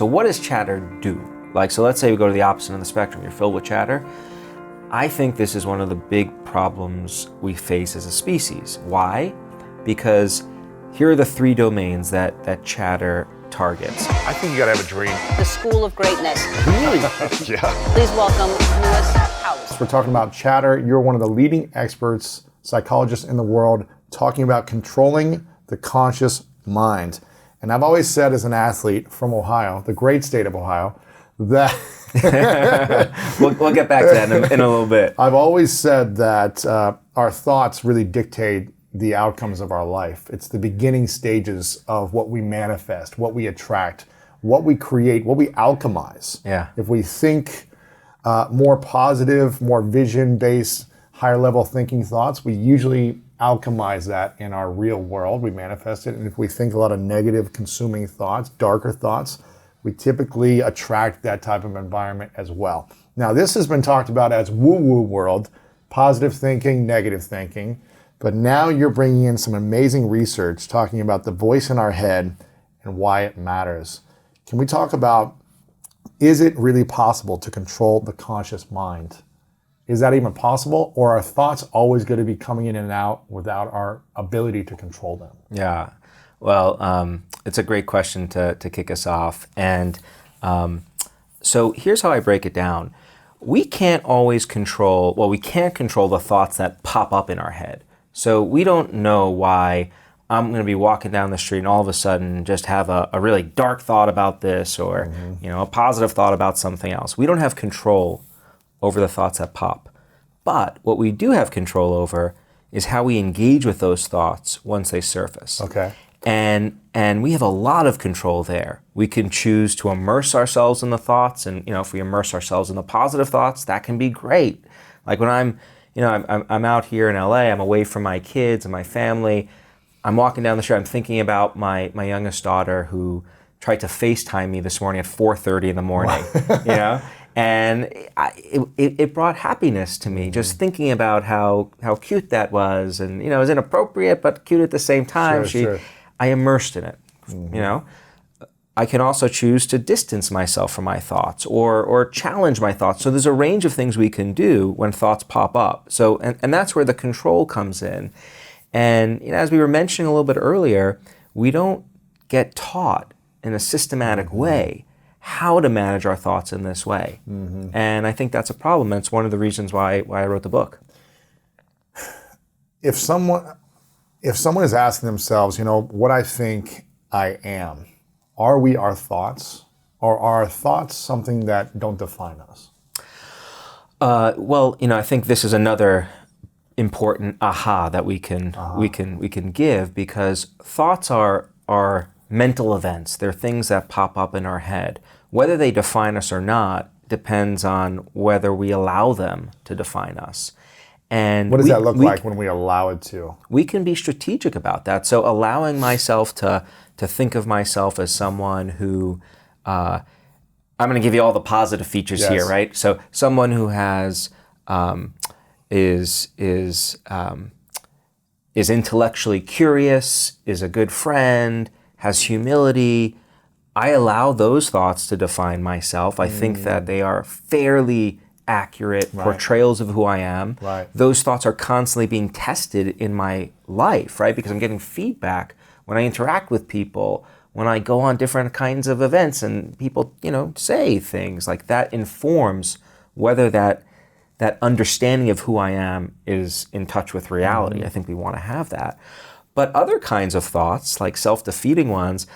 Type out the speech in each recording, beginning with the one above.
So what does chatter do? Like, so let's say we go to the opposite end of the spectrum. You're filled with chatter. I think this is one of the big problems we face as a species. Why? Because here are the 3 domains that chatter targets. I think you gotta have a dream. The School of Greatness. Really? Yeah. Please welcome Lewis House. We're talking about chatter. You're one of the leading experts, psychologists in the world, talking about controlling the conscious mind. And I've always said, as an athlete from Ohio, the great state of Ohio, that we'll get back to that in a little bit. I've always said that our thoughts really dictate the outcomes of our life. It's the beginning stages of what we manifest, what we attract, what we create, what we alchemize. Yeah. If we think more positive, more vision-based, higher-level thinking thoughts, we usually alchemize that in our real world. We manifest it. And if we think a lot of negative, consuming thoughts, darker thoughts, we typically attract that type of environment as well. Now, this has been talked about as woo-woo world, positive thinking, negative thinking. But now you're bringing in some amazing research talking about the voice in our head and why it matters. Can we talk about, is it really possible to control the conscious mind? Is that even possible? Or are thoughts always going to be coming in and out without our ability to control them? Yeah. Well, it's a great question to kick us off. And so here's how I break it down. We can't always control, we can't control the thoughts that pop up in our head. So we don't know why I'm going to be walking down the street and all of a sudden just have a really dark thought about this or a positive thought about something else. We don't have control over the thoughts that pop. But what we do have control over is how we engage with those thoughts once they surface. Okay. And we have a lot of control there. We can choose to immerse ourselves in the thoughts, and if we immerse ourselves in the positive thoughts, that can be great. Like when I'm out here in LA, I'm away from my kids and my family. I'm walking down the street, I'm thinking about my youngest daughter who tried to FaceTime me this morning at 4:30 in the morning, and it brought happiness to me just thinking about how cute that was, and it was inappropriate but cute at the same time. Sure. I immersed in it, I can also choose to distance myself from my thoughts or challenge my thoughts. So there's a range of things we can do when thoughts pop up. So and that's where the control comes in. And as we were mentioning a little bit earlier, we don't get taught in a systematic way how to manage our thoughts in this way. And I think that's a problem. And it's one of the reasons why I wrote the book. If someone is asking themselves, what I think I am, are we our thoughts, or are our thoughts something that don't define us? I think this is another important aha that we can give, because thoughts are mental events. They're things that pop up in our head. Whether they define us or not depends on whether we allow them to define us. And what does that look like when we allow it to? We can be strategic about that. So allowing myself to think of myself as someone who, I'm going to give you all the positive features here, right? So someone who has is intellectually curious, is a good friend, has humility. I allow those thoughts to define myself. I think that they are fairly accurate portrayals of who I am. Right. Those thoughts are constantly being tested in my life, right? Because I'm getting feedback when I interact with people, when I go on different kinds of events and people, say things like that, informs whether that understanding of who I am is in touch with reality. I think we want to have that. But other kinds of thoughts, like self-defeating ones,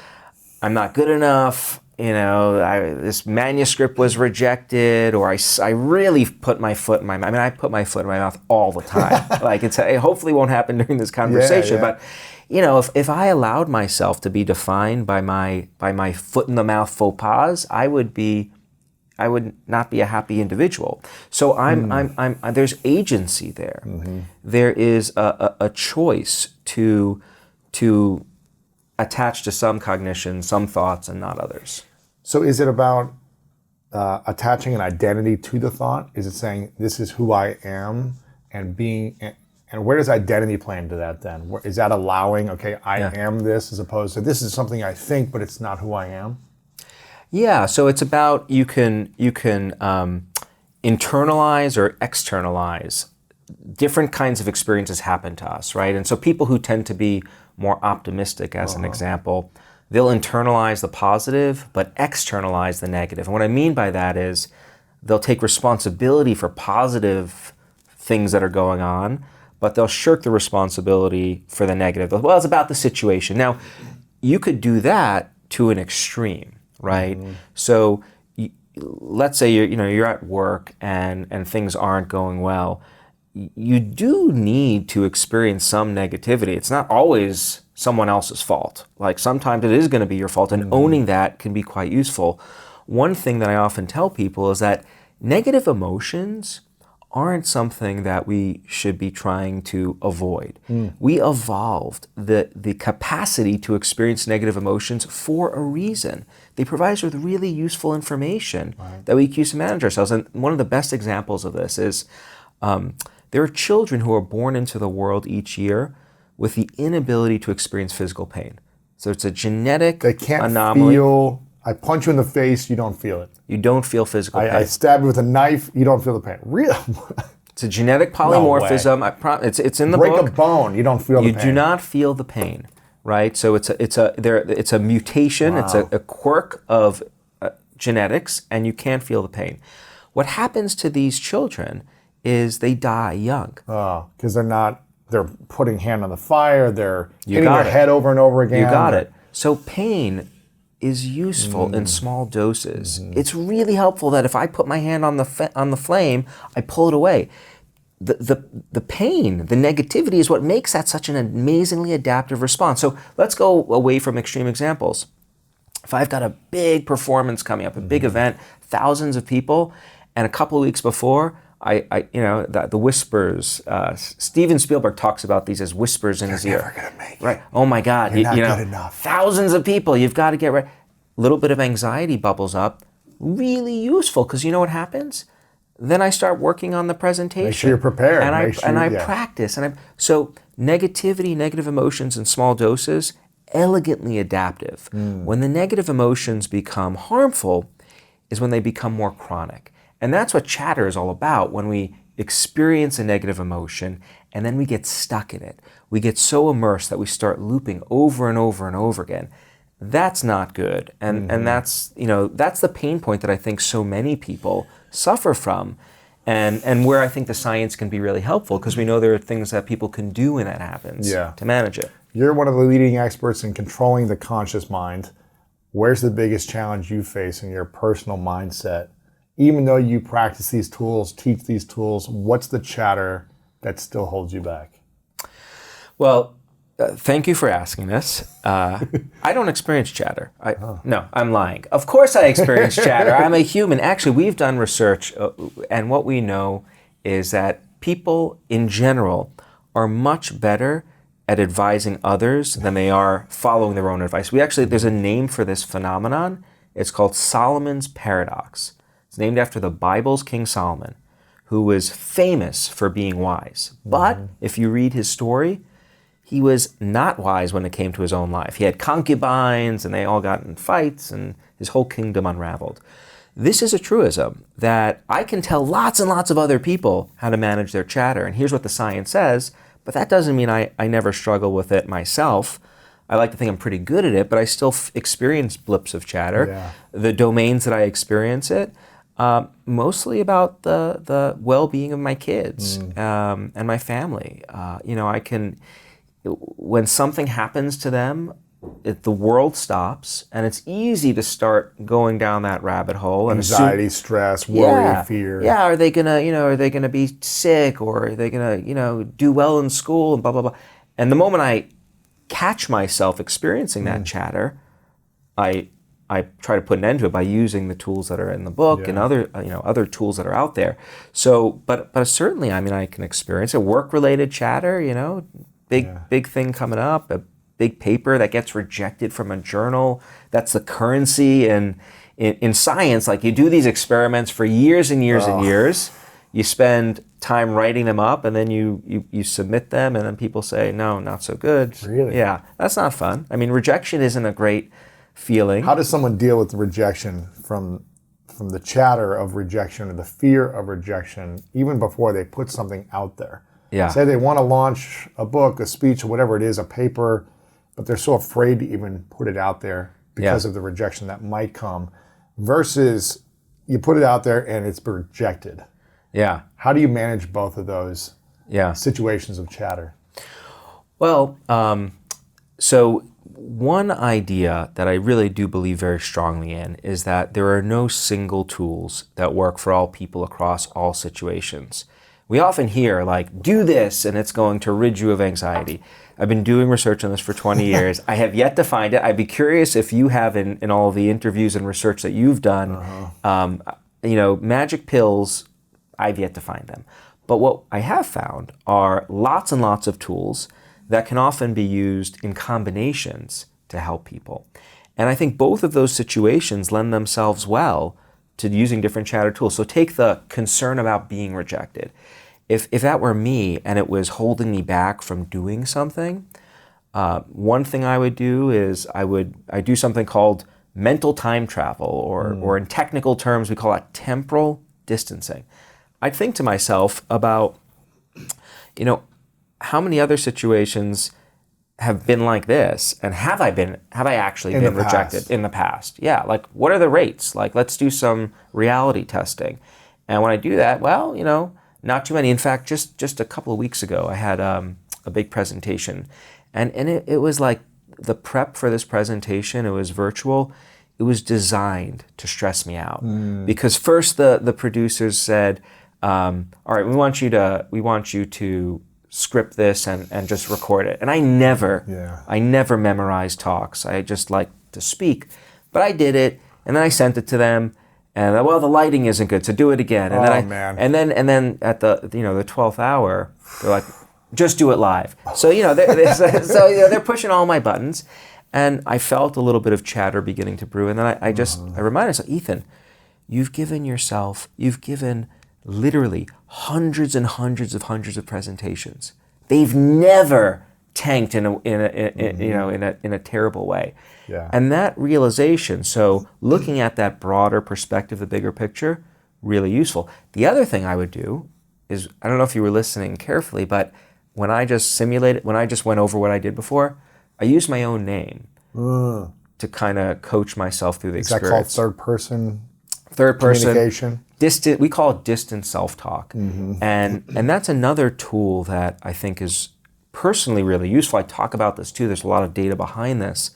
I'm not good enough, this manuscript was rejected, or I really put my foot in my mouth. I mean, I put my foot in my mouth all the time. It hopefully won't happen during this conversation, but if I allowed myself to be defined by my foot in the mouth faux pas, I would not be a happy individual. So I'm there's agency there. There is a choice to attach to some cognition, some thoughts, and not others. So is it about attaching an identity to the thought? Is it saying, this is who I am, and where does identity play into that then? Is that allowing, I am this, as opposed to this is something I think, but it's not who I am? Yeah, so it's about you can internalize or externalize. Different kinds of experiences happen to us, right? And so people who tend to be more optimistic, as an example, they'll internalize the positive but externalize the negative. And what I mean by that is they'll take responsibility for positive things that are going on, but they'll shirk the responsibility for the negative. Well, it's about the situation. Now, you could do that to an extreme, right? So let's say you're at work and things aren't going well. You do need to experience some negativity. It's not always someone else's fault. Like sometimes it is going to be your fault, and owning that can be quite useful. One thing that I often tell people is that negative emotions aren't something that we should be trying to avoid. We evolved the capacity to experience negative emotions for a reason. They provide us with really useful information that we can use to manage ourselves. And one of the best examples of this is there are children who are born into the world each year with the inability to experience physical pain. So it's a genetic They can't anomaly. feel. I punch you in the face, you don't feel it. You don't feel physical pain. I stab you with a knife, you don't feel the pain. Real. It's a genetic polymorphism. It's in the Break book. a bone, you don't feel the You pain. do not feel the pain, right? So it's a mutation. It's a quirk of genetics, and you can't feel the pain. What happens to these children is they die young. Oh, because they're putting hand on the fire, they're hitting got their it. head over and over again. You got it. So pain is useful in small doses. It's really helpful that if I put my hand on the flame, I pull it away. The pain, the negativity is what makes that such an amazingly adaptive response. So let's go away from extreme examples. If I've got a big performance coming up, a big event, thousands of people, and a couple of weeks before, the whispers. Steven Spielberg talks about these as whispers in his ear. Never gonna make it. Right? Oh my God! You're not good enough. Thousands of people. You've got to get right. A little bit of anxiety bubbles up. Really useful, because you know what happens? Then I start working on the presentation. Make sure you're prepared. And Make sure- I yeah. practice. So negativity, negative emotions in small doses, elegantly adaptive. When the negative emotions become harmful, is when they become more chronic. And that's what chatter is all about. When we experience a negative emotion and then we get stuck in it, we get so immersed that we start looping over and over and over again. That's not good. And that's the pain point that I think so many people suffer from, and where I think the science can be really helpful, because we know there are things that people can do when that happens to manage it. You're one of the leading experts in controlling the conscious mind. Where's the biggest challenge you face in your personal mindset? Even though you practice these tools, teach these tools, what's the chatter that still holds you back? Well, thank you for asking this. I don't experience chatter. No, I'm lying. Of course I experience chatter. I'm a human. Actually, we've done research, and what we know is that people in general are much better at advising others than they are following their own advice. There's a name for this phenomenon. It's called Solomon's Paradox. It's named after the Bible's King Solomon, who was famous for being wise. But if you read his story, he was not wise when it came to his own life. He had concubines, and they all got in fights, and his whole kingdom unraveled. This is a truism that I can tell lots and lots of other people how to manage their chatter, and here's what the science says, but that doesn't mean I never struggle with it myself. I like to think I'm pretty good at it, but I still experience blips of chatter. Yeah. The domains that I experience it, mostly about the well-being of my kids and my family. When something happens to them, the world stops, and it's easy to start going down that rabbit hole. And Anxiety, stress, worry, fear. Yeah, are they gonna be sick, or are they gonna do well in school, and blah blah blah. And the moment I catch myself experiencing that chatter, I try to put an end to it by using the tools that are in the book and other tools that are out there. So, but certainly, I can experience a work-related chatter. Big thing coming up, a big paper that gets rejected from a journal. That's the currency in science. Like, you do these experiments for years and years and years. You spend time writing them up, and then you submit them, and then people say, no, not so good. Really? Yeah, that's not fun. Rejection isn't a great feeling. How does someone deal with the rejection from the chatter of rejection or the fear of rejection even before they put something out there? Yeah. Say they want to launch a book, a speech, or whatever it is, a paper, but they're so afraid to even put it out there because of the rejection that might come, versus you put it out there and it's rejected. Yeah. How do you manage both of those situations of chatter? Well, so one idea that I really do believe very strongly in is that there are no single tools that work for all people across all situations. We often hear, like, do this and it's going to rid you of anxiety. I've been doing research on this for 20 years. I have yet to find it. I'd be curious if you have in all of the interviews and research that you've done, magic pills, I've yet to find them. But what I have found are lots and lots of tools that can often be used in combinations to help people. And I think both of those situations lend themselves well to using different chatter tools. So take the concern about being rejected. If that were me and it was holding me back from doing something, one thing I would do is I do something called mental time travel, or in technical terms, we call that temporal distancing. I'd think to myself about, how many other situations have been like this, and have I actually been rejected in the past? Yeah, like what are the rates? Like, let's do some reality testing. And when I do that, well, not too many. In fact, just a couple of weeks ago, I had a big presentation, and it was like the prep for this presentation. It was virtual. It was designed to stress me out because first the producers said, "All right, we want you to script this and just record it." And I never memorize talks. I just like to speak, but I did it, and then I sent it to them. And the lighting isn't good, so do it again. And and then at the the 12th hour, they're like, just do it live. So they're pushing all my buttons, and I felt a little bit of chatter beginning to brew. And then I reminded myself, Ethan, you've given literally hundreds and hundreds of presentations. They've never tanked in a terrible way. Yeah. And that realization, so looking at that broader perspective, the bigger picture, really useful. The other thing I would do is, I don't know if you were listening carefully, but when I just went over what I did before, I used my own name to kind of coach myself through the experience. Is that called third person communication? We call it distant self-talk. And that's another tool that I think is personally really useful. I talk about this too. There's a lot of data behind this.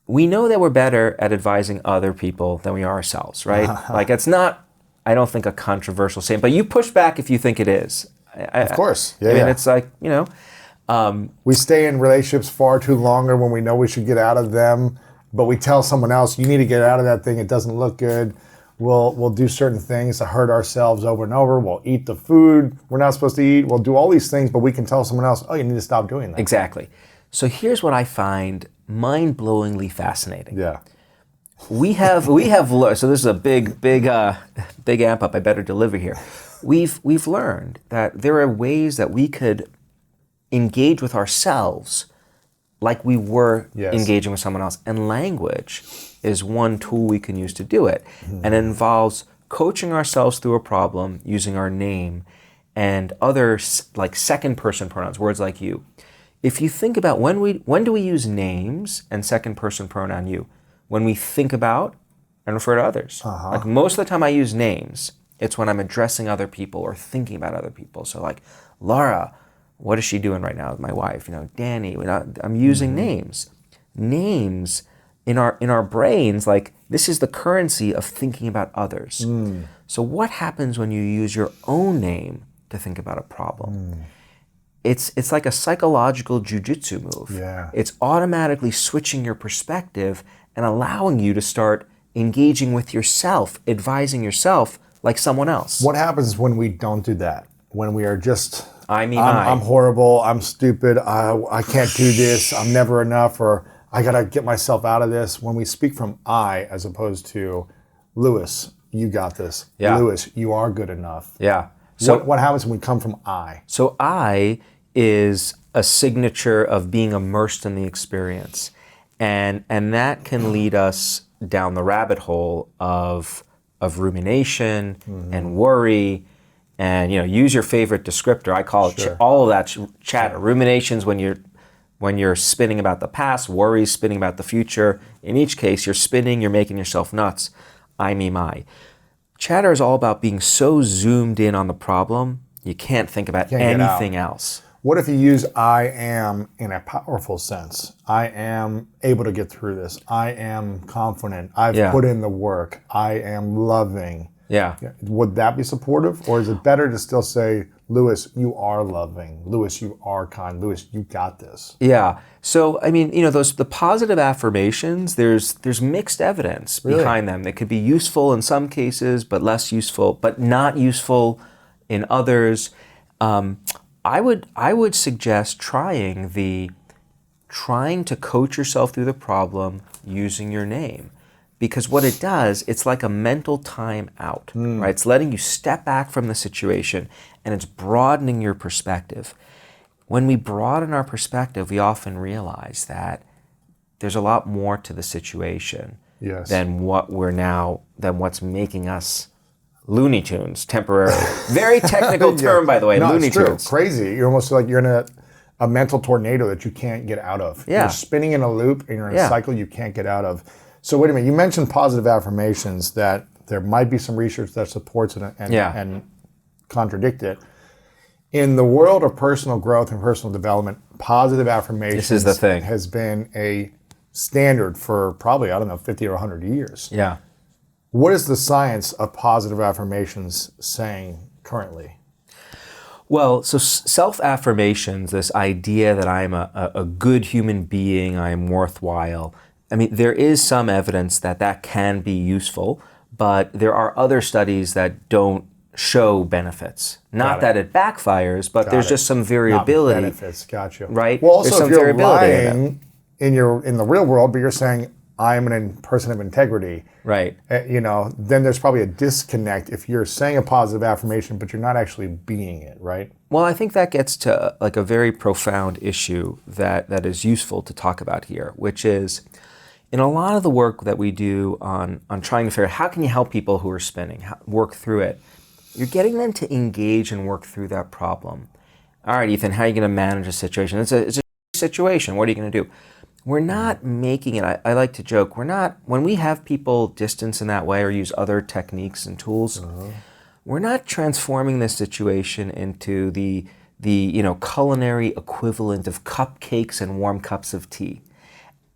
We know that we're better at advising other people than we are ourselves, right? Like, it's not, I don't think, a controversial statement, but you push back if you think it is. Of course. I mean, it's like, we stay in relationships far too longer when we know we should get out of them, but we tell someone else, you need to get out of that thing, it doesn't look good. We'll do certain things to hurt ourselves over and over. We'll eat the food we're not supposed to eat. We'll do all these things, but we can tell someone else, oh, you need to stop doing that. Exactly. So here's what I find mind-blowingly fascinating. Yeah. We have learned, so this is a big amp up I better deliver here. We've learned that there are ways that we could engage with ourselves like we were engaging with someone else. And language is one tool we can use to do it. And it involves coaching ourselves through a problem using our name and other like second person pronouns, words like you. If you think about when do we use names and second person pronoun you? When we think about and refer to others. Like most of the time I use names, it's when I'm addressing other people or thinking about other people. So like, Laura, what is she doing right now with my wife? Danny, I'm using names. Names in our brains, like, this is the currency of thinking about others. So what happens when you use your own name to think about a problem? It's like a psychological jujitsu move. Yeah. It's automatically switching your perspective and allowing you to start engaging with yourself, advising yourself like someone else. What happens when we don't do that? When we are just, I'm horrible, I'm stupid, I can't do this, I'm never enough, or I gotta get myself out of this. When we speak from I as opposed to, Lewis, you got this. Yeah. Lewis, you are good enough. Yeah. So what happens when we come from I? So I is a signature of being immersed in the experience. And that can lead us down the rabbit hole of rumination and worry, and use your favorite descriptor. I call it Sure. all of that chatter. Ruminations when you're spinning about the past, worries spinning about the future. In each case, you're spinning, you're making yourself nuts. I me my. Chatter is all about being so zoomed in on the problem, you can't think about Can't get out. anything else. What if you use I am in a powerful sense? I am able to get through this. I am confident. I've put in the work. I am loving. Yeah. Would that be supportive? Or is it better to still say, Lewis, you are loving. Lewis, you are kind. Lewis, you got this. Yeah. So, I mean, the positive affirmations, there's mixed evidence behind them. They could be useful in some cases, but less useful, but not useful in others. I would suggest trying to coach yourself through the problem using your name. Because what it does, it's like a mental time out, right? It's letting you step back from the situation, and it's broadening your perspective. When we broaden our perspective, we often realize that there's a lot more to the situation than what's making us Looney Tunes temporarily. Very technical term, by the way, no, Looney it's true. Tunes. Crazy. You're almost like you're in a mental tornado that you can't get out of. Yeah. You're spinning in a loop, and you're in a cycle you can't get out of. So wait a minute, you mentioned positive affirmations, that there might be some research that supports it and contradict it. In the world of personal growth and personal development, positive affirmations This is the thing. has been a standard for probably, 50 or 100 years. Yeah. What is the science of positive affirmations saying currently? Well, so self-affirmations, this idea that I'm a good human being, I'm worthwhile, I mean, there is some evidence that can be useful, but there are other studies that don't show benefits. Not that it backfires, but there's just some variability. Not benefits, gotcha. Right? Well, also There's some if you're variability in lying in the real world, but you're saying I'm a person of integrity, Right. Then there's probably a disconnect if you're saying a positive affirmation, but you're not actually being it, right? Well, I think that gets to like a very profound issue that is useful to talk about here, which is in a lot of the work that we do on trying to figure out how can you help people who are spinning, work through it, you're getting them to engage and work through that problem. All right, Ethan, how are you going to manage a situation? It's a situation. What are you going to do? We're not making it, I like to joke, when we have people distance in that way or use other techniques and tools, we're not transforming this situation into the culinary equivalent of cupcakes and warm cups of tea.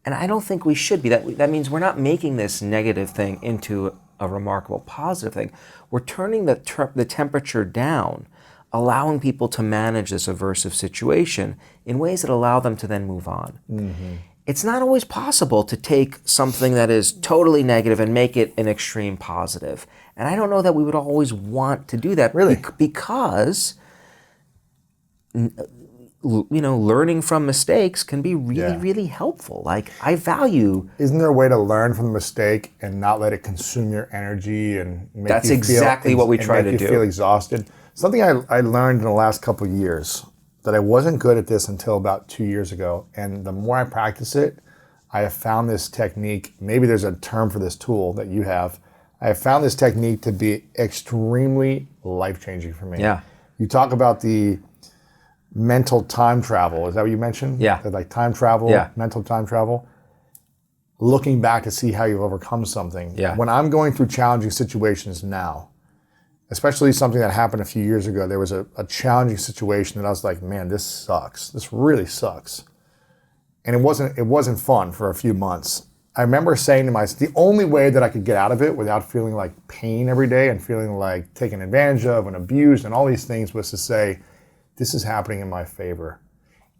And I don't think we should be. That means we're not making this negative thing into a remarkable positive thing. We're turning the temperature down, allowing people to manage this aversive situation in ways that allow them to then move on. Mm-hmm. It's not always possible to take something that is totally negative and make it an extreme positive. And I don't know that we would always want to do that. Really? Because learning from mistakes can be really, really helpful. Like, I value... Isn't there a way to learn from the mistake and not let it consume your energy and make That's you exactly what we try to do. feel exhausted? Something I learned in the last couple of years, that I wasn't good at this until about 2 years ago. And the more I practice it, I have found this technique, maybe there's a term for this tool that you have. I have found this technique to be extremely life-changing for me. Yeah. You talk about the mental time travel. Is that what you mentioned? Yeah. Like time travel, mental time travel. Looking back to see how you've overcome something. Yeah. When I'm going through challenging situations now, especially something that happened a few years ago, there was a challenging situation that I was like, man, this sucks. This really sucks. And it wasn't fun for a few months. I remember saying to myself, the only way that I could get out of it without feeling like pain every day and feeling like taken advantage of and abused and all these things was to say, this is happening in my favor.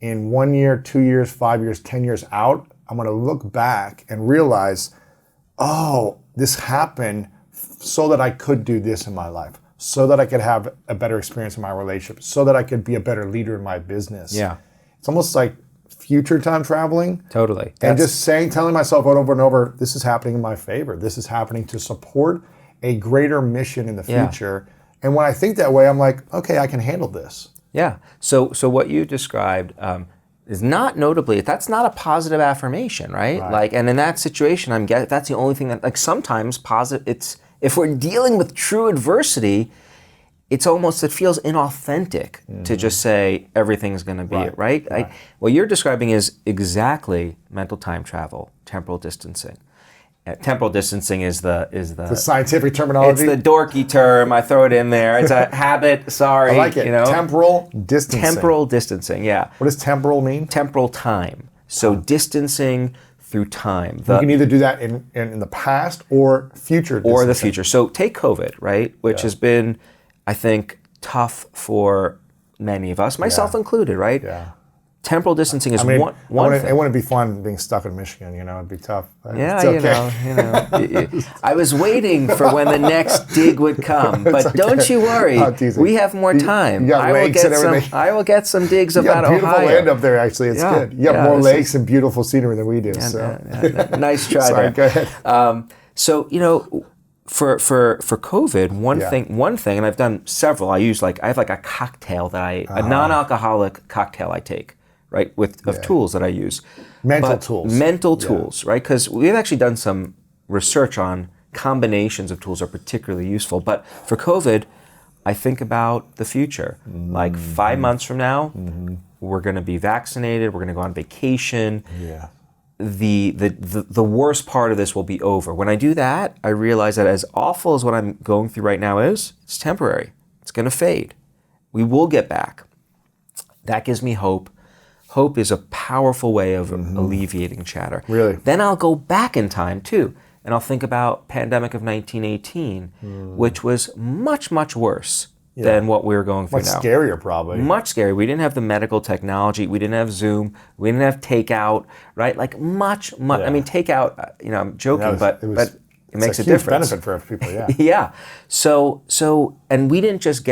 In 1 year, 2 years, 5 years, 10 years out, I'm going to look back and realize, oh, this happened so that I could do this in my life, so that I could have a better experience in my relationship, so that I could be a better leader in my business. Yeah. It's almost like future time traveling. Totally. And just telling myself over and over, this is happening in my favor. This is happening to support a greater mission in the future. And when I think that way, I'm like, okay, I can handle this. Yeah. So what you described, is not notably, that's not a positive affirmation, right? Like, and in that situation, that's the only thing that, like, sometimes if we're dealing with true adversity, it feels inauthentic to just say everything's going to be it, right? What you're describing is exactly mental time travel, temporal distancing. Temporal distancing is the scientific terminology. It's the dorky term. I throw it in there. It's a habit. Sorry, I like it. Temporal distancing. Temporal distancing. Yeah. What does temporal mean? Temporal time. So distancing through time. You can either do that in the past or future distancing. Or the future. So take COVID, right? Which has been, I think, tough for many of us, myself included, right? Yeah. Temporal distancing is one thing. It wouldn't be fun being stuck in Michigan, it'd be tough. Yeah, it's okay. I was waiting for when the next dig would come, but don't you worry, we have more time. You got lakes and everything. I will get some digs You about got beautiful Ohio. land up there, actually. It's good. You have more lakes and beautiful scenery than we do. Nice try Sorry, there. go ahead. For COVID, one thing, and I've done several. I have like a cocktail a non-alcoholic cocktail I take, right, of tools that I use. Mental tools, right? Because we've actually done some research on combinations of tools are particularly useful. But for COVID, I think about the future. Like 5 months from now, we're going to be vaccinated. We're going to go on vacation. Yeah. The worst part of this will be over. When I do that, I realize that as awful as what I'm going through right now is, it's temporary. It's going to fade. We will get back. That gives me hope. Hope is a powerful way of alleviating chatter. Really? Then I'll go back in time too, and I'll think about pandemic of 1918, which was much, much worse than what we're going through now. Much scarier, probably. Much scarier. We didn't have the medical technology. We didn't have Zoom. We didn't have takeout, right? Like much. Yeah. I mean, takeout, I'm joking, but it makes a huge difference. Benefit for people, yeah. Yeah. So, and we didn't just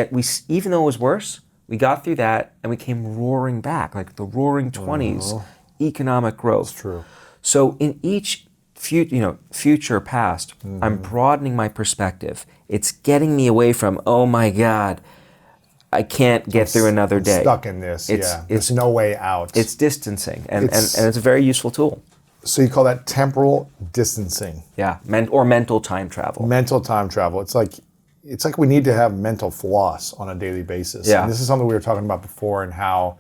even though it was worse, we got through that and we came roaring back, like the roaring 20s, economic growth. That's true. So in each future past, I'm broadening my perspective. It's getting me away from, oh my God, I can't get through another day. Stuck in this, There's no way out. It's distancing, and it's a very useful tool. So you call that temporal distancing? Yeah, or mental time travel. Mental time travel. It's like we need to have mental floss on a daily basis. Yeah. And this is something we were talking about before, and how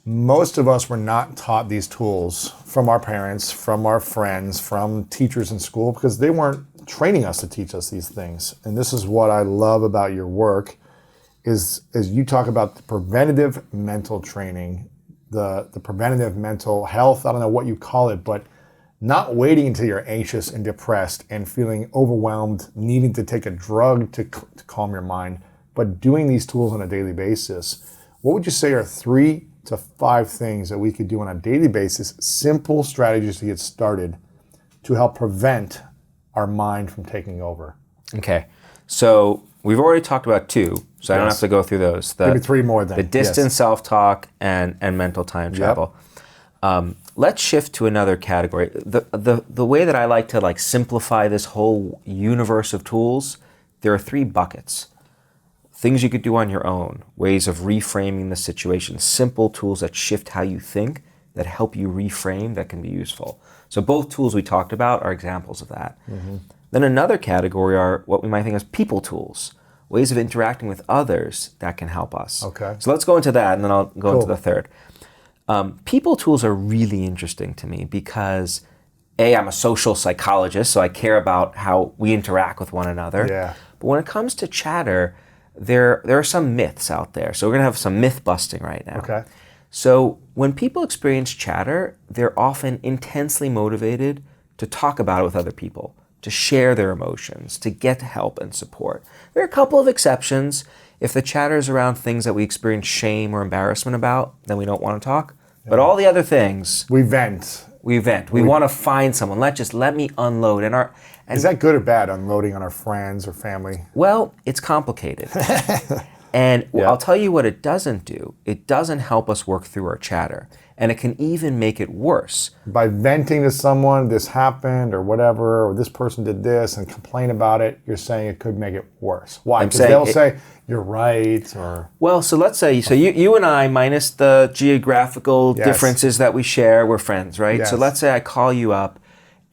most of us were not taught these tools from our parents, from our friends, from teachers in school, because they weren't training us to teach us these things. And this is what I love about your work, is you talk about the preventative mental training, the preventative mental health, I don't know what you call it, but not waiting until you're anxious and depressed and feeling overwhelmed, needing to take a drug to calm your mind, but doing these tools on a daily basis. What would you say are 3 to 5 things that we could do on a daily basis, simple strategies to get started to help prevent our mind from taking over? Okay, so we've already talked about 2, so I don't have to go through those. Maybe 3 more then. The distance self-talk and mental time travel. Let's shift to another category. The way that I like to simplify this whole universe of tools, there are 3 buckets. Things you could do on your own, ways of reframing the situation, simple tools that shift how you think, that help you reframe, that can be useful. So both tools we talked about are examples of that. Then another category are what we might think as people tools, ways of interacting with others that can help us. Okay. So let's go into that, and then I'll go into the third. People tools are really interesting to me because I'm a social psychologist, so I care about how we interact with one another. Yeah. But when it comes to chatter, there are some myths out there. So we're going to have some myth busting right now. Okay. So when people experience chatter, they're often intensely motivated to talk about it with other people, to share their emotions, to get help and support. There are a couple of exceptions. If the chatter is around things that we experience shame or embarrassment about, then we don't want to talk. Yeah. But all the other things, we vent. We want to find someone. Let me unload. And is that good or bad, unloading on our friends or family? Well, it's complicated. And Yeah. I'll tell you what it doesn't do. It doesn't help us work through our chatter. And it can even make it worse. By venting to someone, this happened or whatever, or this person did this, and complain about it, you're saying it could make it worse. Why? I'm Because saying they'll it- say, you're right, or... Well, so let's say, so you and I, minus the geographical Yes. differences that we share, we're friends, right? Yes. So let's say I call you up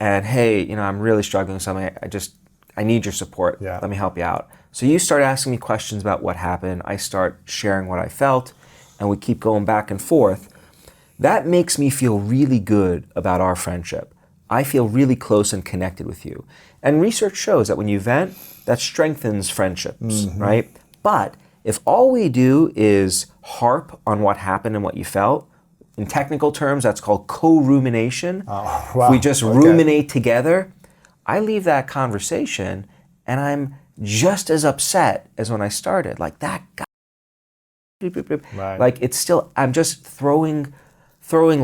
and, hey, I'm really struggling with something. I need your support. Yeah. Let me help you out. So you start asking me questions about what happened. I start sharing what I felt, and we keep going back and forth. That makes me feel really good about our friendship. I feel really close and connected with you. And research shows that when you vent, that strengthens friendships, right? But if all we do is harp on what happened and what you felt, in technical terms, that's called co-rumination. wow. If we just Okay. ruminate together, I leave that conversation and I'm just as upset as when I started. Like that guy. Right. Like it's still, I'm just throwing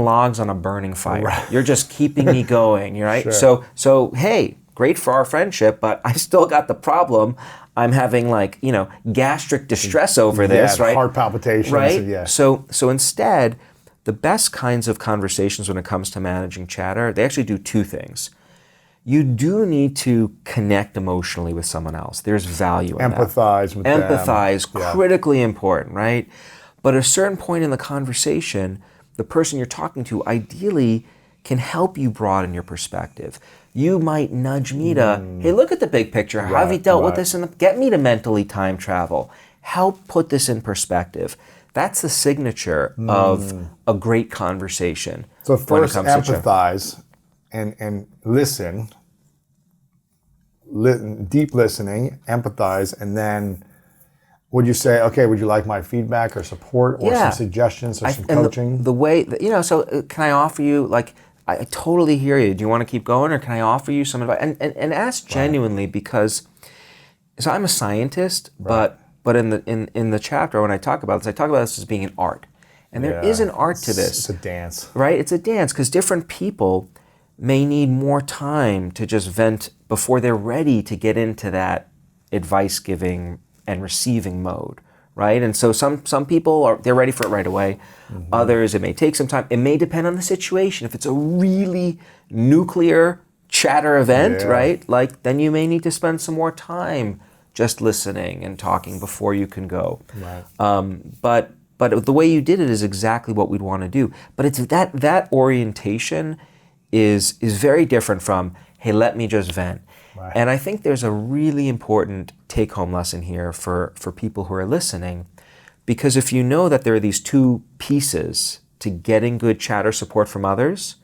logs on a burning fire. Right. You're just keeping me going, right? Sure. So hey, great for our friendship, but I still got the problem. I'm having gastric distress over this, Yeah, right? heart palpitations. Right? Yeah. So instead, the best kinds of conversations when it comes to managing chatter, they actually do two things. You do need to connect emotionally with someone else. There's value in that. Empathize with them. Empathize, Yeah. critically important, right? But at a certain point in the conversation, the person you're talking to ideally can help you broaden your perspective. You might nudge me to, hey, look at the big picture. How have you Right, dealt with right. this? Get me to mentally time travel. Help put this in perspective. That's the signature of a great conversation. So when it first comes to chatter. empathize and listen, deep listening, empathize, and then would you say, okay, would you like my feedback or support or Yeah. some suggestions or some And coaching? the way, so can I offer you, I totally hear you. Do you want to keep going or can I offer you some advice? And ask genuinely because, so I'm a scientist, but in the chapter when I talk about this as being an art. And there is an art to this. It's a dance. Right? It's a dance because different people may need more time to just vent before they're ready to get into that advice giving and receiving mode, right? And so some people they're ready for it right away. Others, it may take some time. It may depend on the situation. If it's a really nuclear chatter event, Yeah. right? Then you may need to spend some more time just listening and talking before you can go. Right. But the way you did it is exactly what we'd want to do. But it's that orientation is very different from, hey, let me just vent. Right. And I think there's a really important take-home lesson here for people who are listening, because if you know that there are these two pieces to getting good chatter support from others,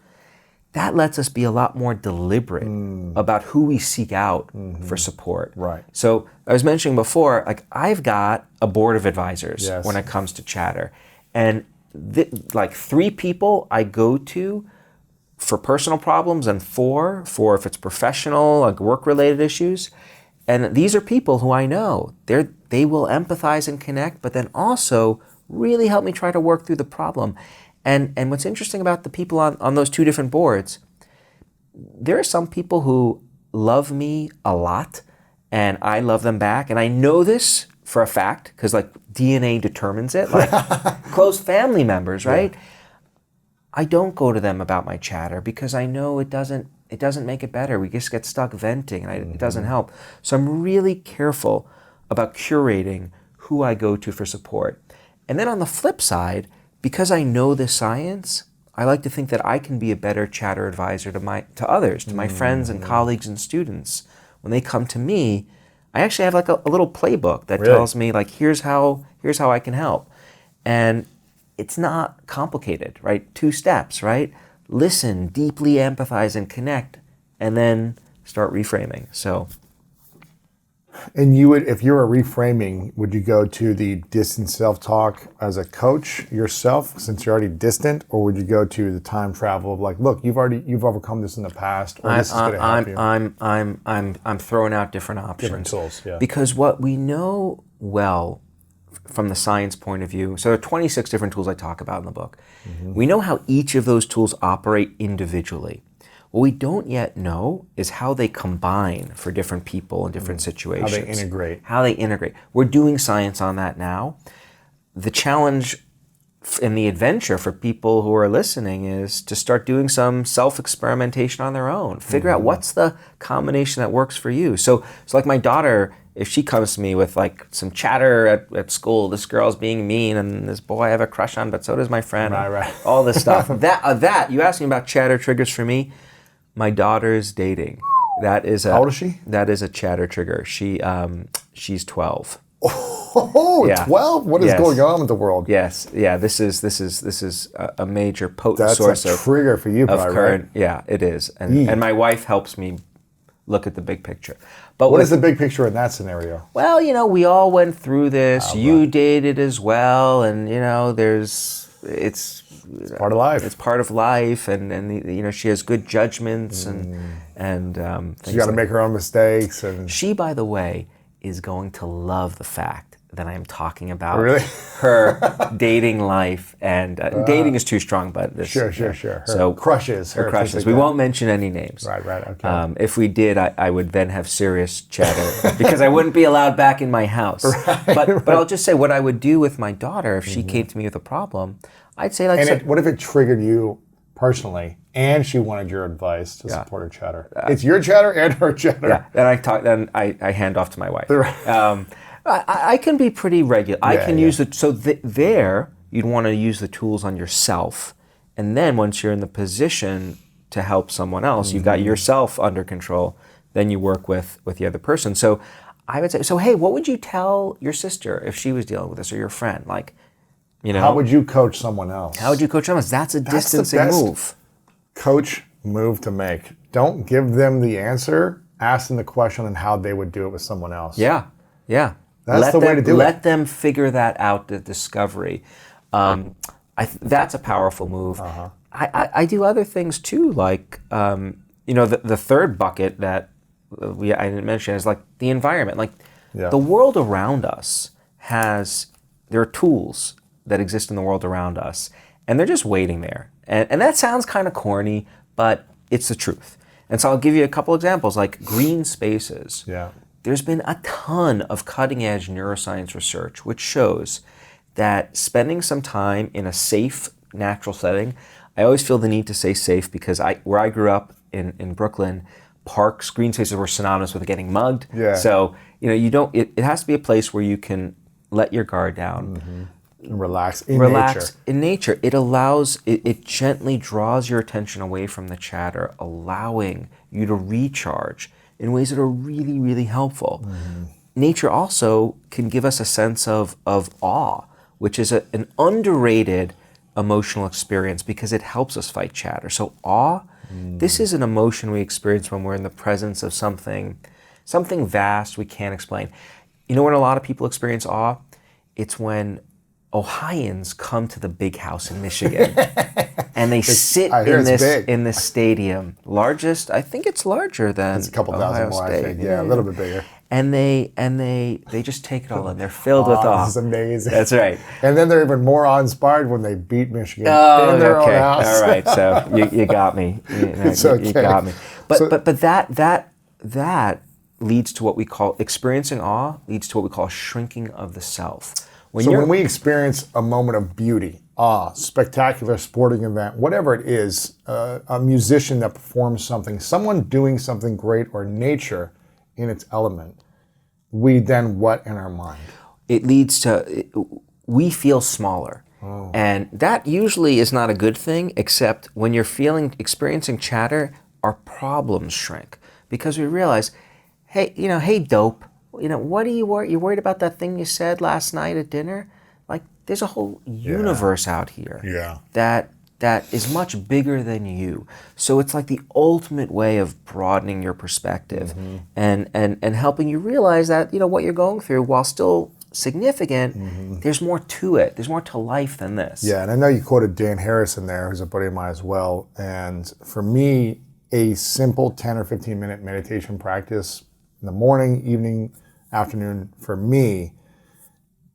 that lets us be a lot more deliberate about who we seek out for support. Right. So I was mentioning before, I've got a board of advisors Yes. when it comes to chatter. And 3 people I go to for personal problems and 4 for if it's professional, work-related issues. And these are people who I know. They will empathize and connect, but then also really help me try to work through the problem. And what's interesting about the people on those 2 different boards, there are some people who love me a lot and I love them back. And I know this for a fact because DNA determines it, close family members, right? Yeah. I don't go to them about my chatter because I know it doesn't make it better. We just get stuck venting and it doesn't help. So I'm really careful about curating who I go to for support. And then on the flip side, because I know the science, I like to think that I can be a better chatter advisor to others, to my friends and colleagues and students. When they come to me, I actually have a little playbook that tells me here's how I can help. And it's not complicated, right? 2 steps, right? Listen, deeply empathize and connect, and then start reframing. So. And you would, if you were reframing, would you go to the distant self-talk as a coach yourself, since you're already distant, or would you go to the time travel of look, you've overcome this in the past, or this is going to help you? I'm throwing out different options. Different tools, yeah. Because what we know well from the science point of view, so there are 26 different tools I talk about in the book. We know how each of those tools operate individually. What we don't yet know is how they combine for different people in different situations. How they integrate. How they integrate. We're doing science on that now. The challenge and the adventure for people who are listening is to start doing some self-experimentation on their own. Figure out what's the combination that works for you. So like my daughter, if she comes to me with like some chatter at school, this girl's being mean and this boy I have a crush on, but so does my friend. Right. All this stuff. That you asked me about chatter triggers for me. My daughter's dating. That is How old is she? That is a chatter trigger. She's 12. Oh, Yeah. 12? What is Yes. going on with the world? Yes, yeah. This is a major potent That's source a of trigger for you, of probably, current. right? Yeah, it is, and my wife helps me look at the big picture. But What is the big picture in that scenario? well, we all went through this. You dated as well, and it's Part of life. It's part of life, and she has good judgments and She's got to make her own mistakes. And She, by the way, is going to love the fact that I am talking about Really? her dating life, and dating is too strong, but this, Sure. Her so crushes. her things crushes. like We that. won't mention any names. Right, okay. If we did, I would then have serious chatter because I wouldn't be allowed back in my house. But I'll just say what I would do with my daughter if she came to me with a problem. I'd say What if it triggered you personally, and she wanted your advice to support her chatter? It's your chatter and her chatter. yeah. Then I hand off to my wife. I can be pretty regular. I can use it. So there, you'd want to use the tools on yourself. And then once you're in the position to help someone else, you've got yourself under control, then you work with the other person. So I would say, hey, what would you tell your sister if she was dealing with this, or your friend? How would you coach someone else? How would you coach someone else? That's a distancing best move. Coach move to make. Don't give them the answer. Ask them the question on how they would do it with someone else. Yeah. That's the way to do it. Let them figure that out, the discovery. That's a powerful move. I do other things too, like the third bucket that I didn't mention is like the environment. Like the world around us there are tools that exist in the world around us, and they're just waiting there. And that sounds kind of corny, but it's the truth. And so I'll give you a couple examples, like green spaces. Yeah. There's been a ton of cutting-edge neuroscience research which shows that spending some time in a safe, natural setting, I always feel the need to say safe because where I grew up in Brooklyn, parks, green spaces were synonymous with getting mugged. Yeah. So, it has to be a place where you can let your guard down. And relax in nature. In nature. It gently draws your attention away from the chatter, allowing you to recharge in ways that are really, really helpful. Nature also can give us a sense of awe, which is an underrated emotional experience because it helps us fight chatter. So awe, this is an emotion we experience when we're in the presence of something vast we can't explain. You know when a lot of people experience awe? It's when Ohioans come to the big house in Michigan and they sit in this stadium. Largest, I think it's larger than It's a couple Ohio thousand more, State. I think. Yeah, a little bit bigger. And they just take it all in. They're filled with awe. This is amazing. That's right. And then they're even more awe-inspired when they beat Michigan Oh, in their okay. own house. All right. So you got me. It's You okay. got me. But So- but that leads to what we call experiencing awe. Leads to what we call shrinking of the self. When we experience a moment of beauty, awe, spectacular sporting event, whatever it is, a musician that performs something, someone doing something great, or nature in its element, we then what in our mind? It leads to we feel smaller. And that usually is not a good thing, except when you're experiencing chatter, our problems shrink because we realize, hey dope, what are you worried? You're worried about that thing you said last night at dinner? Like, there's a whole universe out here that is much bigger than you. So it's like the ultimate way of broadening your perspective and helping you realize that, what you're going through, while still significant, there's more to it. There's more to life than this. Yeah, and I know you quoted Dan Harris in there, who's a buddy of mine as well. And for me, a simple 10 or 15 minute meditation practice in the morning, evening, afternoon, for me,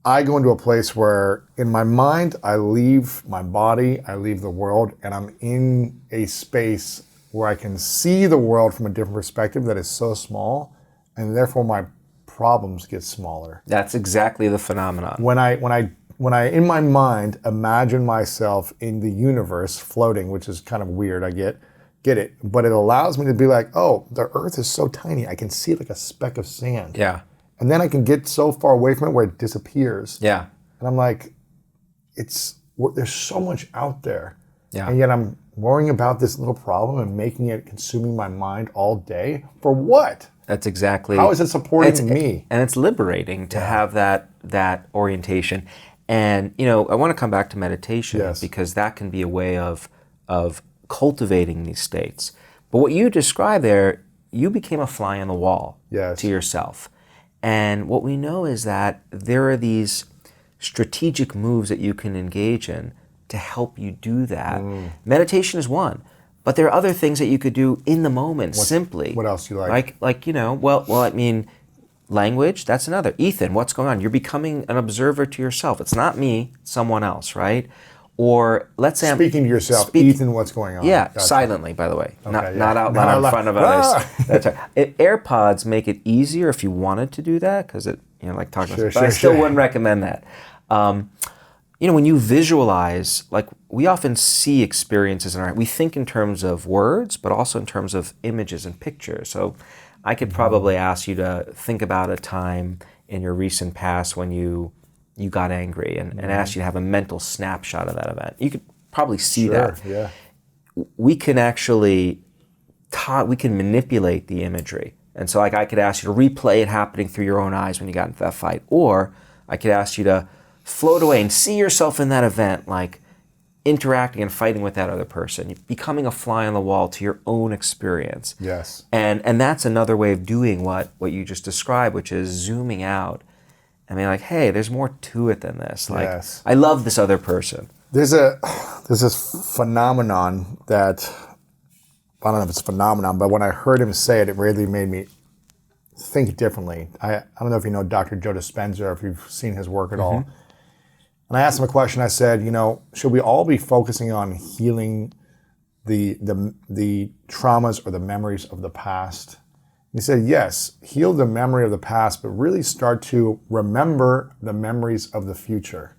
I go into a place where in my mind, I leave my body, I leave the world, and I'm in a space where I can see the world from a different perspective that is so small, and therefore my problems get smaller. That's exactly the phenomenon. When I in my mind imagine myself in the universe floating, which is kind of weird, I get it, but it allows me to be like, oh, the earth is so tiny, I can see it like a speck of sand. Yeah. And then I can get so far away from it where it disappears. Yeah. And I'm like, there's so much out there. Yeah. And yet I'm worrying about this little problem and making it consuming my mind all day. For what? That's exactly. How is it supporting me? And it's liberating to have that orientation. And I want to come back to meditation because that can be a way of cultivating these states. But what you described there, you became a fly on the wall to yourself. And what we know is that there are these strategic moves that you can engage in to help you do that. Meditation is one, but there are other things that you could do in the moment simply. What else do you like? Language, that's another. Ethan, what's going on? You're becoming an observer to yourself. It's not me, it's someone else, right? Or let's say speaking to yourself, Ethan, what's going on? Yeah, Gotcha. silently, by the way, Okay, not out loud in front of others. That's right. AirPods make it easier if you wanted to do that because it, like talking. But I still wouldn't recommend that. When you visualize, like we often see experiences in our, we think in terms of words, but also in terms of images and pictures. So I could probably ask you to think about a time in your recent past when you got angry and ask you to have a mental snapshot of that event. You could probably see that. Yeah. We can actually we can manipulate the imagery. And so like I could ask you to replay it happening through your own eyes when you got into that fight. Or I could ask you to float away and see yourself in that event, like interacting and fighting with that other person, becoming a fly on the wall to your own experience. Yes. And that's another way of doing what you just described, which is zooming out and being like, hey, there's more to it than this. Like, I love this other person. There's this phenomenon that, I don't know if it's a phenomenon, but when I heard him say it, it really made me think differently. I don't know if you know Dr. Joe Dispenza or if you've seen his work at all. And I asked him a question. I said, should we all be focusing on healing the traumas or the memories of the past? And he said, yes, heal the memory of the past, but really start to remember the memories of the future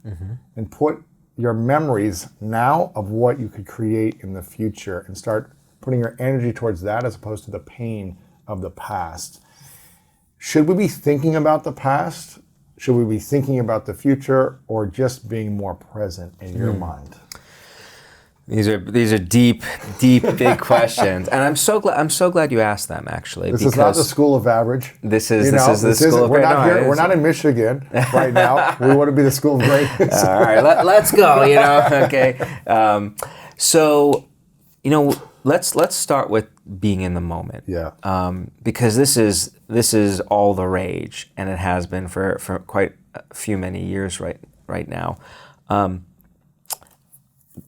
and put your memories now of what you could create in the future and start putting your energy towards that as opposed to the pain of the past. Should we be thinking about the past? Should we be thinking about the future, or just being more present in your mind? These are deep, big questions, and I'm so glad you asked them. Actually, this is not the school of average. This is the school of greatness. We're not in Michigan right now. We want to be the school of greatness. All right, let's go. Okay. Let's start with being in the moment. Yeah. Because this is all the rage, and it has been for quite many years right now.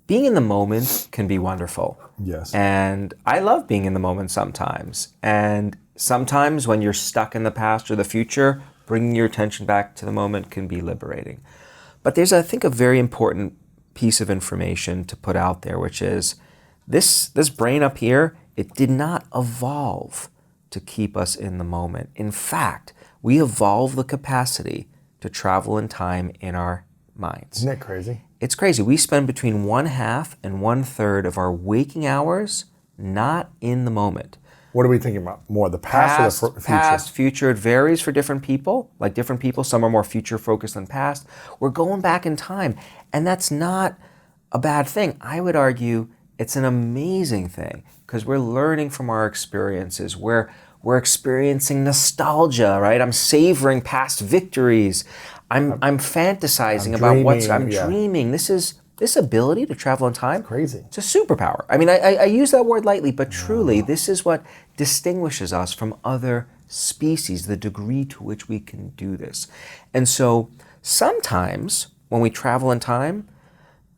Being in the moment can be wonderful. Yes. And I love being in the moment sometimes. And sometimes when you're stuck in the past or the future, bringing your attention back to the moment can be liberating. But there's, I think, a very important piece of information to put out there, which is this brain up here, it did not evolve to keep us in the moment. In fact, we evolved the capacity to travel in time in our minds. Isn't that crazy? It's crazy. We spend between 1/2 and 1/3 of our waking hours not in the moment. What are we thinking about more, the past or the future? Past, future. It varies for different people. Like different people, some are more future focused than past. We're going back in time, and that's not a bad thing. I would argue it's an amazing thing because we're learning from our experiences. We're experiencing nostalgia, right? I'm savoring past victories. I'm fantasizing about what I'm dreaming. This ability to travel in time, crazy. It's a superpower. I mean, I use that word lightly, but truly, this is what distinguishes us from other species, the degree to which we can do this. And so sometimes when we travel in time,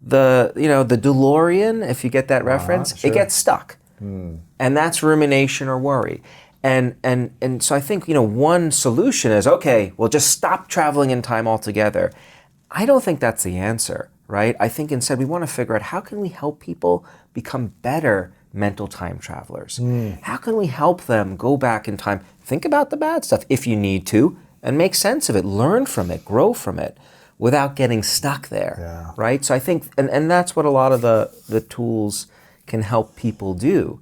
the DeLorean, if you get that reference, sure. It gets stuck. And that's rumination or worry. And so I think, one solution is, okay, we'll just stop traveling in time altogether. I don't think that's the answer, right? I think instead we want to figure out how can we help people become better mental time travelers. How can we help them go back in time, think about the bad stuff if you need to, and make sense of it, learn from it, grow from it, without getting stuck there, right? So I think, and that's what a lot of the tools can help people do.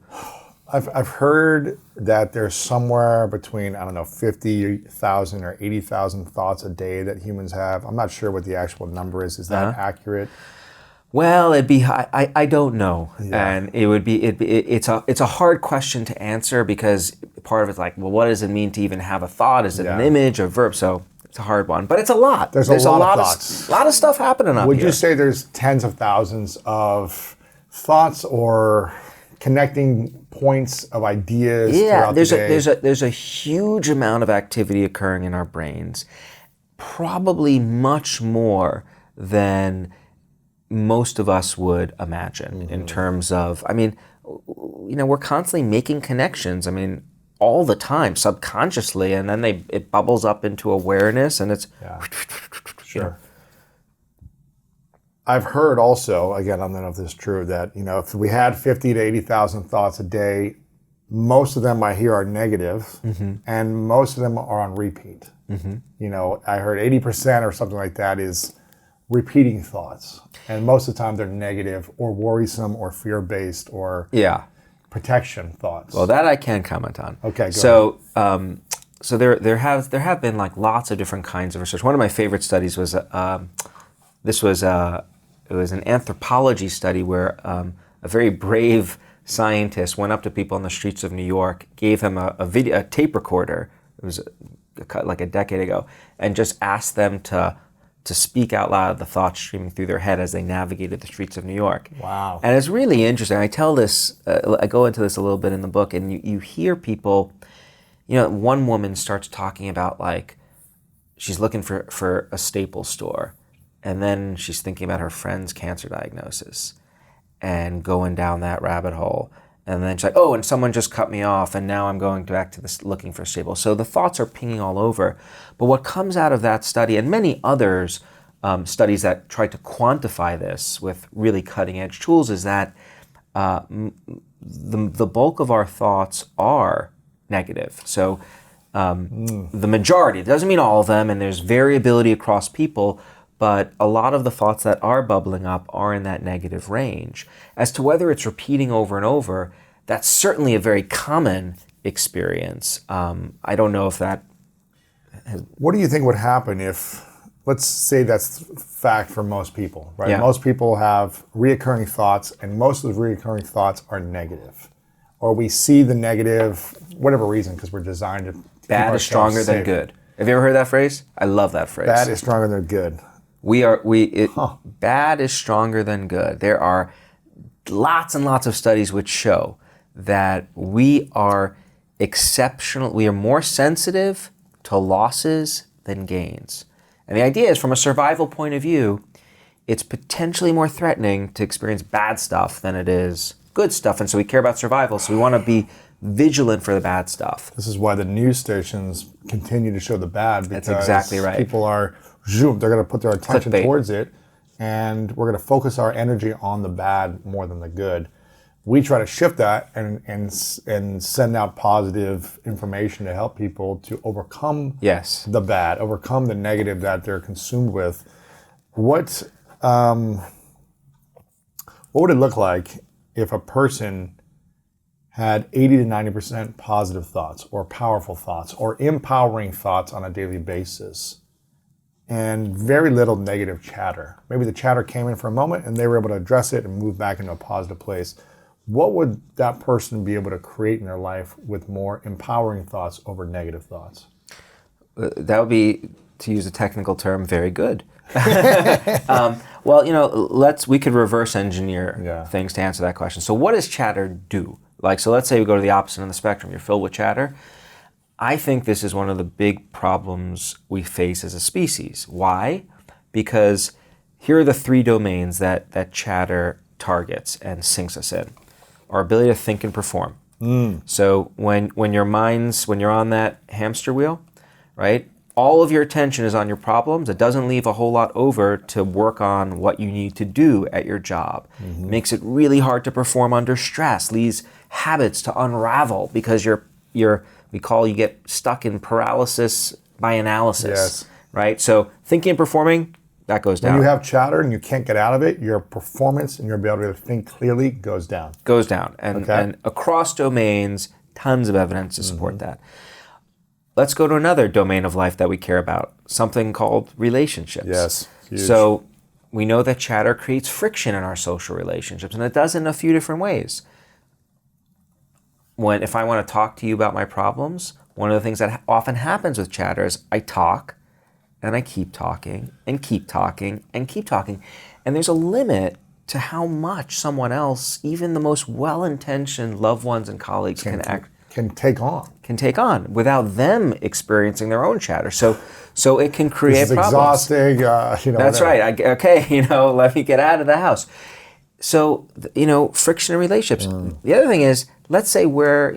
I've heard that there's somewhere between, I don't know, 50,000 or 80,000 thoughts a day that humans have. I'm not sure what the actual number is. Is that accurate? Well, it'd be I don't know, and it's a hard question to answer because part of it's like, well, what does it mean to even have a thought? Is it an image or verb? So it's a hard one, but it's a lot. There's a lot of thoughts. A lot of stuff happening up here. Would you say there's tens of thousands of thoughts or connecting points of ideas throughout the day? There's a huge amount of activity occurring in our brains, probably much more than most of us would imagine in terms of, I mean, we're constantly making connections, I mean, all the time, subconsciously, and then it bubbles up into awareness, and it's... Sure. I've heard also, again, I don't know if this is true, that, if we had 50 to 80,000 thoughts a day, most of them I hear are negative, and most of them are on repeat. I heard 80% or something like that is repeating thoughts. And most of the time they're negative or worrisome or fear-based or protection thoughts. Well, that I can comment on. Okay, go ahead. So there have been like lots of different kinds of research. One of my favorite studies was it was an anthropology study where a very brave scientist went up to people on the streets of New York, gave them a tape recorder. It was like a decade ago, and just asked them to speak out loud the thoughts streaming through their head as they navigated the streets of New York. Wow. And it's really interesting. I tell this, I go into this a little bit in the book, and you hear people, one woman starts talking about like, she's looking for a Staples store, and then she's thinking about her friend's cancer diagnosis and going down that rabbit hole. And then she's like, oh, and someone just cut me off, and now I'm going back to this looking for Staples. So the thoughts are pinging all over. But what comes out of that study, and many others, studies that try to quantify this with really cutting-edge tools, is that the bulk of our thoughts are negative. So the majority, it doesn't mean all of them, and there's variability across people, but a lot of the thoughts that are bubbling up are in that negative range. As to whether it's repeating over and over, that's certainly a very common experience. I don't know if that... What do you think would happen if, let's say that's fact for most people, right? Yeah. Most people have reoccurring thoughts, and most of the reoccurring thoughts are negative. Or we see the negative, whatever reason, because we're designed to keep Bad is stronger ourselves than safe. good. Have you ever heard that phrase? I love that phrase. Bad is stronger than good. Bad is stronger than good. There are lots and lots of studies which show that we are more sensitive to losses than gains. And the idea is, from a survival point of view, it's potentially more threatening to experience bad stuff than it is good stuff. And so we care about survival, so we want to be vigilant for the bad stuff. This is why the news stations continue to show the bad, because That's exactly right. people are, they're going to put their attention Clickbait. towards it, and we're going to focus our energy on the bad more than the good. We try to shift that and send out positive information to help people to overcome the bad, overcome the negative that they're consumed with. What would it look like if a person had 80 to 90% positive thoughts or powerful thoughts or empowering thoughts on a daily basis and very little negative chatter? Maybe the chatter came in for a moment and they were able to address it and move back into a positive place. What would that person be able to create in their life with more empowering thoughts over negative thoughts? That would be, to use a technical term, very good. Well, we could reverse engineer things to answer that question. So what does chatter do? So let's say we go to the opposite end of the spectrum. You're filled with chatter. I think this is one of the big problems we face as a species. Why? Because here are the three domains that chatter targets and sinks us in. Our ability to think and perform. So when you're on that hamster wheel, right? all of your attention is on your problems, it doesn't leave a whole lot over to work on what you need to do at your job. Makes it really hard to perform under stress, leaves habits to unravel because you get stuck in paralysis by analysis, Yes. right? So thinking and performing, that goes down. When you have chatter and you can't get out of it, your performance and your ability to think clearly goes down. Goes down. And, Okay. and across domains, tons of evidence to support that. Let's go to another domain of life that we care about, something called relationships. Yes, huge. So we know that chatter creates friction in our social relationships, and it does in a few different ways. If I want to talk to you about my problems, one of the things that often happens with chatter is I talk, and I keep talking, and keep talking, and keep talking. And there's a limit to how much someone else, even the most well-intentioned loved ones and colleagues, can take on without them experiencing their own chatter. So it can create This is problems. exhausting. That's whatever. right. Let me get out of the house. So friction in relationships. The other thing is, let's say we're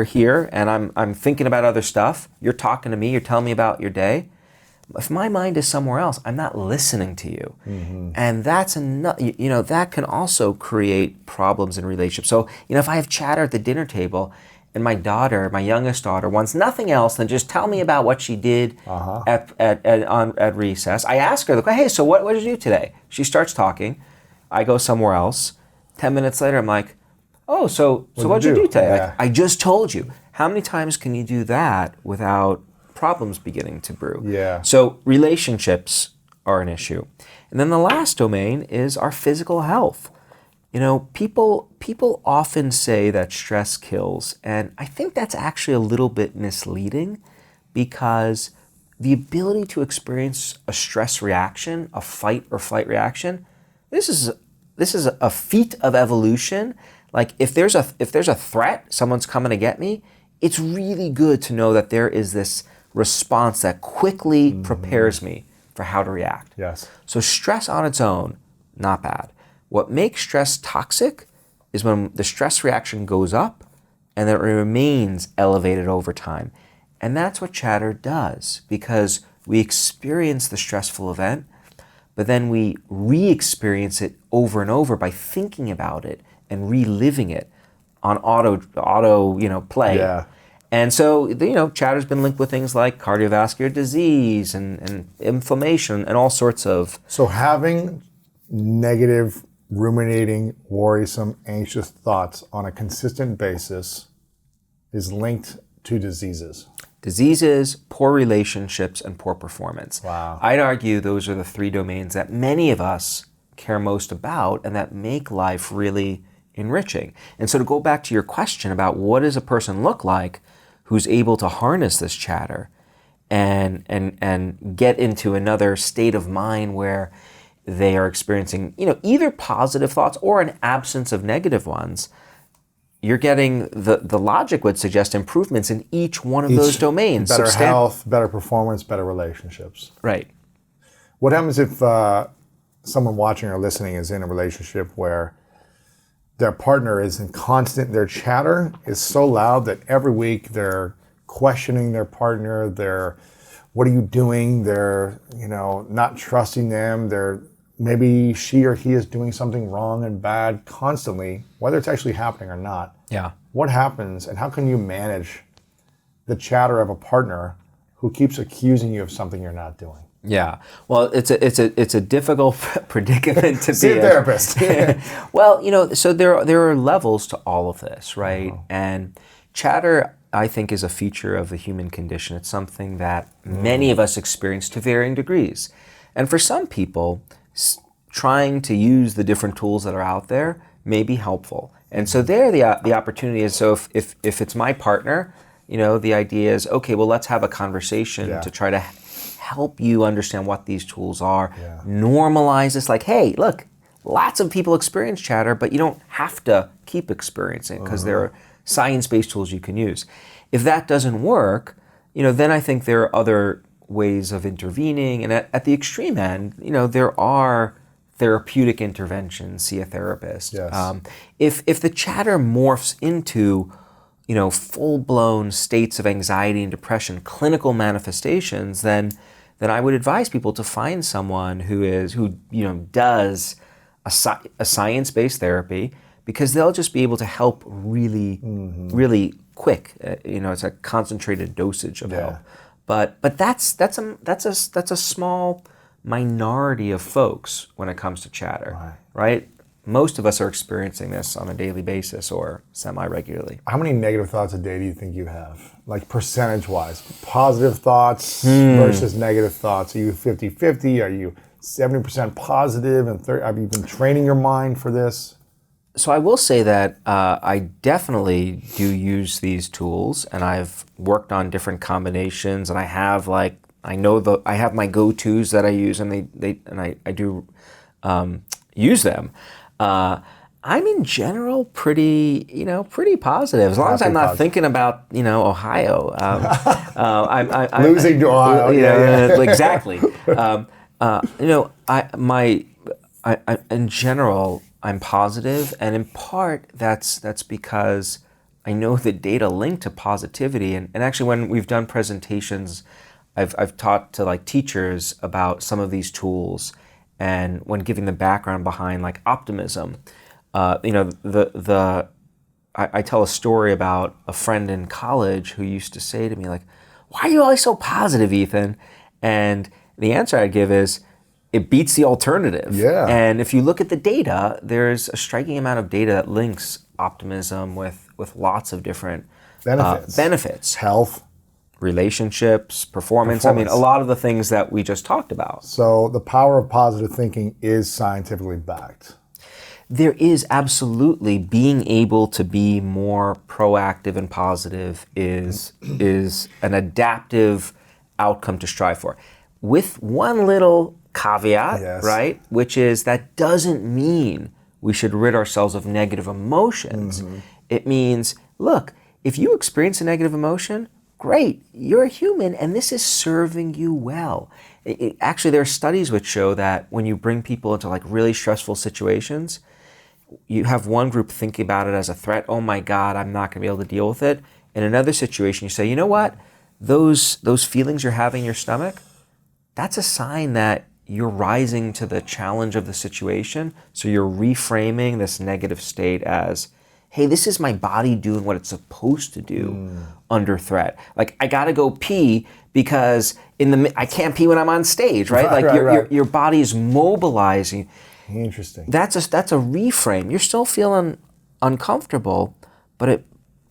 here, and I'm thinking about other stuff. You're talking to me. You're telling me about your day. If my mind is somewhere else, I'm not listening to you, and that's that can also create problems in relationships. So if I have chatter at the dinner table, and my youngest daughter, wants nothing else than just tell me about what she did at recess. I ask her, hey, so what did you do today? She starts talking. I go somewhere else. 10 minutes later, I'm like, oh, so what did you do today? Yeah. Like, I just told you. How many times can you do that without problems beginning to brew? Yeah. So relationships are an issue. And then the last domain is our physical health. People often say that stress kills, and I think that's actually a little bit misleading, because the ability to experience a stress reaction, a fight or flight reaction, this is a feat of evolution. Like if there's a threat, someone's coming to get me, it's really good to know that there is this response that quickly prepares me for how to react. Yes. So stress on its own, not bad. What makes stress toxic is when the stress reaction goes up and then it remains elevated over time. And that's what chatter does, because we experience the stressful event, but then we re-experience it over and over by thinking about it and reliving it on auto play. Yeah. And so, chatter's been linked with things like cardiovascular disease and inflammation and all sorts of... So having negative, ruminating, worrisome, anxious thoughts on a consistent basis is linked to diseases. Diseases, poor relationships, and poor performance. Wow. I'd argue those are the three domains that many of us care most about and that make life really enriching. And so to go back to your question about what does a person look like who's able to harness this chatter and get into another state of mind where they are experiencing either positive thoughts or an absence of negative ones, you're getting the logic would suggest improvements in each one of those domains. Better health, better performance, better relationships. Right. What happens if someone watching or listening is in a relationship where their partner is in their chatter is so loud that every week they're questioning their partner, what are you doing? They're, not trusting them. Maybe she or he is doing something wrong and bad constantly, whether it's actually happening or not. Yeah. What happens, and how can you manage the chatter of a partner who keeps accusing you of something you're not doing? Yeah. Well, it's a difficult predicament to See be a therapist. Well, so there are levels to all of this, right? And chatter, I think, is a feature of the human condition. It's something that many of us experience to varying degrees. And for some people, trying to use the different tools that are out there may be helpful. And so there the opportunity is, so if it's my partner, the idea is, okay, well, let's have a conversation to try to help you understand what these tools are. Yeah. Normalize this, like, hey, look, lots of people experience chatter, but you don't have to keep experiencing it because there are science-based tools you can use. If that doesn't work, then I think there are other ways of intervening. And at the extreme end, there are therapeutic interventions, see a therapist. Yes. If the chatter morphs into, full-blown states of anxiety and depression, clinical manifestations, then I would advise people to find someone who does a science-based therapy, because they'll just be able to help really, really quick. It's a concentrated dosage of help. But that's a small minority of folks when it comes to chatter, right? Most of us are experiencing this on a daily basis or semi-regularly. How many negative thoughts a day do you think you have? Like percentage-wise, positive thoughts versus negative thoughts. Are you 50-50? Are you 70% positive and 30? Have you been training your mind for this? So I will say that I definitely do use these tools, and I've worked on different combinations, and I have I have my go-tos that I use, and I do use them. I'm in general pretty positive, as long as I'm not thinking about Ohio. I'm losing to Ohio. Exactly. In general, I'm positive, and in part that's because I know the data link to positivity, and actually when we've done presentations, I've taught to teachers about some of these tools, and when giving the background behind optimism, I tell a story about a friend in college who used to say to me "Why are you always so positive, Ethan?" And the answer I give is, it beats the alternative. Yeah. And if you look at the data, there's a striking amount of data that links optimism with lots of different benefits. Health. Relationships, performance. I mean, a lot of the things that we just talked about. So the power of positive thinking is scientifically backed. There is absolutely, being able to be more proactive and positive is an adaptive outcome to strive for. With one little caveat, right? Which is, that doesn't mean we should rid ourselves of negative emotions. It means, look, if you experience a negative emotion, great, you're a human and this is serving you well. Actually, there are studies which show that when you bring people into really stressful situations, you have one group thinking about it as a threat. Oh my God, I'm not gonna be able to deal with it. In another situation, you say, you know what? Those feelings you're having in your stomach, that's a sign that you're rising to the challenge of the situation. So you're reframing this negative state as, hey, this is my body doing what it's supposed to do under threat. I gotta go pee because I can't pee when I'm on stage, right? Your body is mobilizing. Interesting. That's a reframe. You're still feeling uncomfortable, but it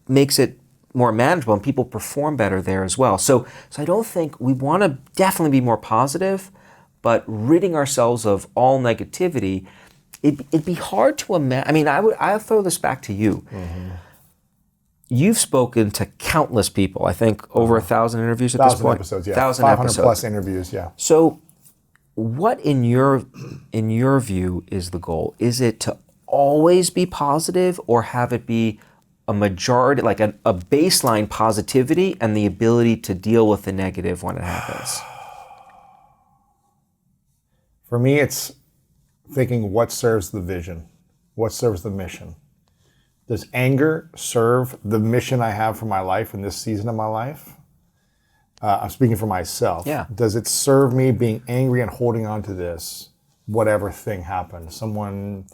makes it more manageable, and people perform better there as well. So I don't think we want to definitely be more positive, but ridding ourselves of all negativity, it'd be hard to imagine. I mean, I'll throw this back to you. You've spoken to countless people. I think over 1,000 interviews at this point. 1,000 episodes, yeah. 1,000 500 episodes. plus interviews, yeah. So, what in your view is the goal? Is it to always be positive, or have it be a majority, a baseline positivity and the ability to deal with the negative when it happens? For me, it's thinking, what serves the vision? What serves the mission? Does anger serve the mission I have for my life in this season of my life? I'm speaking for myself. Yeah. Does it serve me being angry and holding on to this, whatever thing happened? Someone